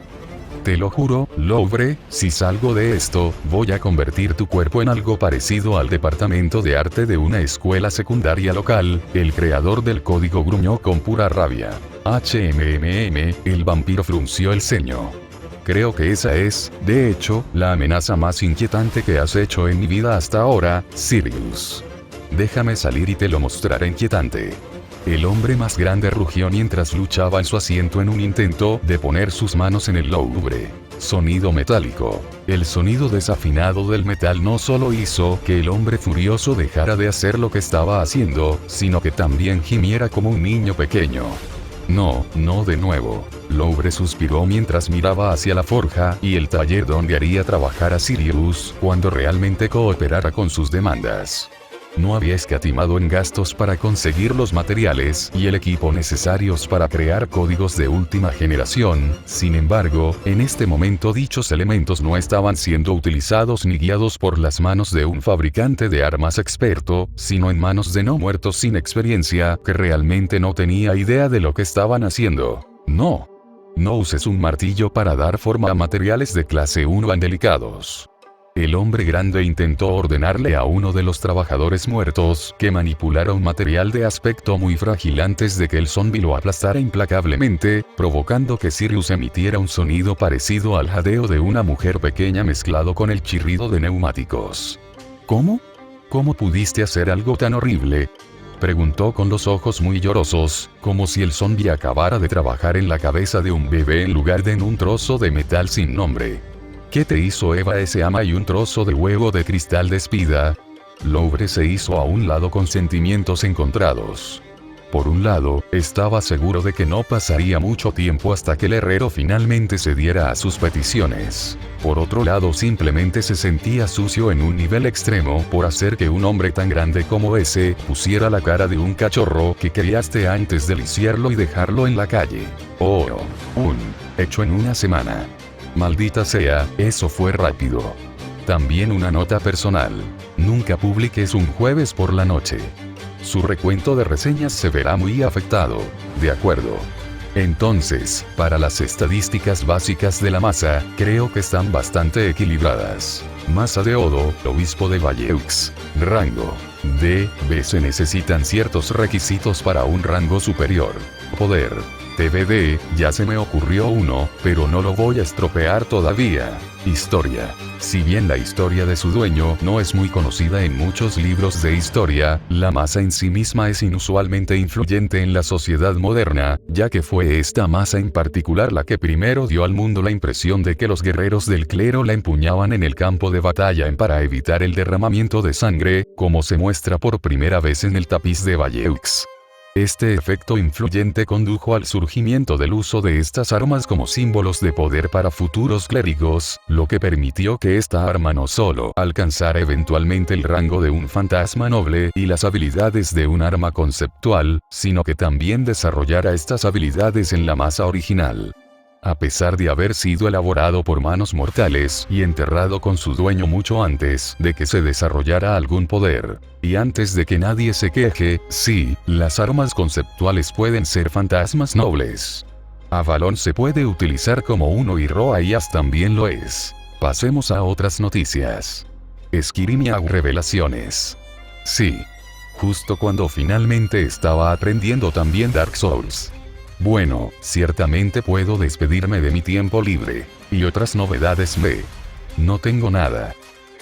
Te lo juro, Louvre, si salgo de esto, voy a convertir tu cuerpo en algo parecido al departamento de arte de una escuela secundaria local, el creador del código gruñó con pura rabia. El vampiro frunció el ceño. Creo que esa es, de hecho, la amenaza más inquietante que has hecho en mi vida hasta ahora, Sirius. Déjame salir y te lo mostraré inquietante. El hombre más grande rugió mientras luchaba en su asiento en un intento de poner sus manos en el lúgubre sonido metálico. El sonido desafinado del metal no solo hizo que el hombre furioso dejara de hacer lo que estaba haciendo, sino que también gimiera como un niño pequeño. No, no de nuevo. Louvre suspiró mientras miraba hacia la forja y el taller donde haría trabajar a Sirius cuando realmente cooperara con sus demandas. No había escatimado en gastos para conseguir los materiales y el equipo necesarios para crear códigos de última generación. Sin embargo, en este momento dichos elementos no estaban siendo utilizados ni guiados por las manos de un fabricante de armas experto, sino en manos de no muertos sin experiencia que realmente no tenía idea de lo que estaban haciendo. No. No uses un martillo para dar forma a materiales de clase 1 delicados. El hombre grande intentó ordenarle a uno de los trabajadores muertos que manipulara un material de aspecto muy frágil antes de que el zombi lo aplastara implacablemente, provocando que Sirius emitiera un sonido parecido al jadeo de una mujer pequeña mezclado con el chirrido de neumáticos. ¿Cómo? ¿Cómo pudiste hacer algo tan horrible?, preguntó con los ojos muy llorosos, como si el zombi acabara de trabajar en la cabeza de un bebé en lugar de en un trozo de metal sin nombre. ¿Qué te hizo Eva ese ama y un trozo de huevo de cristal de espida? Louvre se hizo a un lado con sentimientos encontrados. Por un lado, estaba seguro de que no pasaría mucho tiempo hasta que el herrero finalmente cediera a sus peticiones. Por otro lado, simplemente se sentía sucio en un nivel extremo por hacer que un hombre tan grande como ese pusiera la cara de un cachorro que criaste antes de lisiarlo y dejarlo en la calle. Oh, hecho en una semana. Maldita sea, eso fue rápido. También una nota personal. Nunca publiques un jueves por la noche. Su recuento de reseñas se verá muy afectado. De acuerdo. Entonces, para las estadísticas básicas de la masa, creo que están bastante equilibradas. Masa de Odo, obispo de Valleux. Rango D, B. Se necesitan ciertos requisitos para un rango superior. Poder. TBD, ya se me ocurrió uno, pero no lo voy a estropear todavía. Historia. Si bien la historia de su dueño no es muy conocida en muchos libros de historia, la masa en sí misma es inusualmente influyente en la sociedad moderna, ya que fue esta masa en particular la que primero dio al mundo la impresión de que los guerreros del clero la empuñaban en el campo de batalla para evitar el derramamiento de sangre, como se muestra por primera vez en el tapiz de Valleux. Este efecto influyente condujo al surgimiento del uso de estas armas como símbolos de poder para futuros clérigos, lo que permitió que esta arma no solo alcanzara eventualmente el rango de un fantasma noble y las habilidades de un arma conceptual, sino que también desarrollara estas habilidades en la masa original. A pesar de haber sido elaborado por manos mortales y enterrado con su dueño mucho antes de que se desarrollara algún poder, y antes de que nadie se queje, sí, las armas conceptuales pueden ser fantasmas nobles. Avalon se puede utilizar como uno y Roaias también lo es. Pasemos a otras noticias. Esquirimiau revelaciones. Sí. Justo cuando finalmente estaba aprendiendo también Dark Souls. Bueno, ciertamente puedo despedirme de mi tiempo libre. Y otras novedades no tengo nada.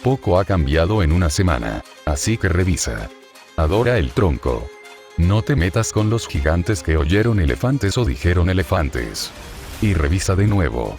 Poco ha cambiado en una semana. Así que revisa. Adora el tronco. No te metas con los gigantes que oyeron elefantes o dijeron elefantes. Y revisa de nuevo.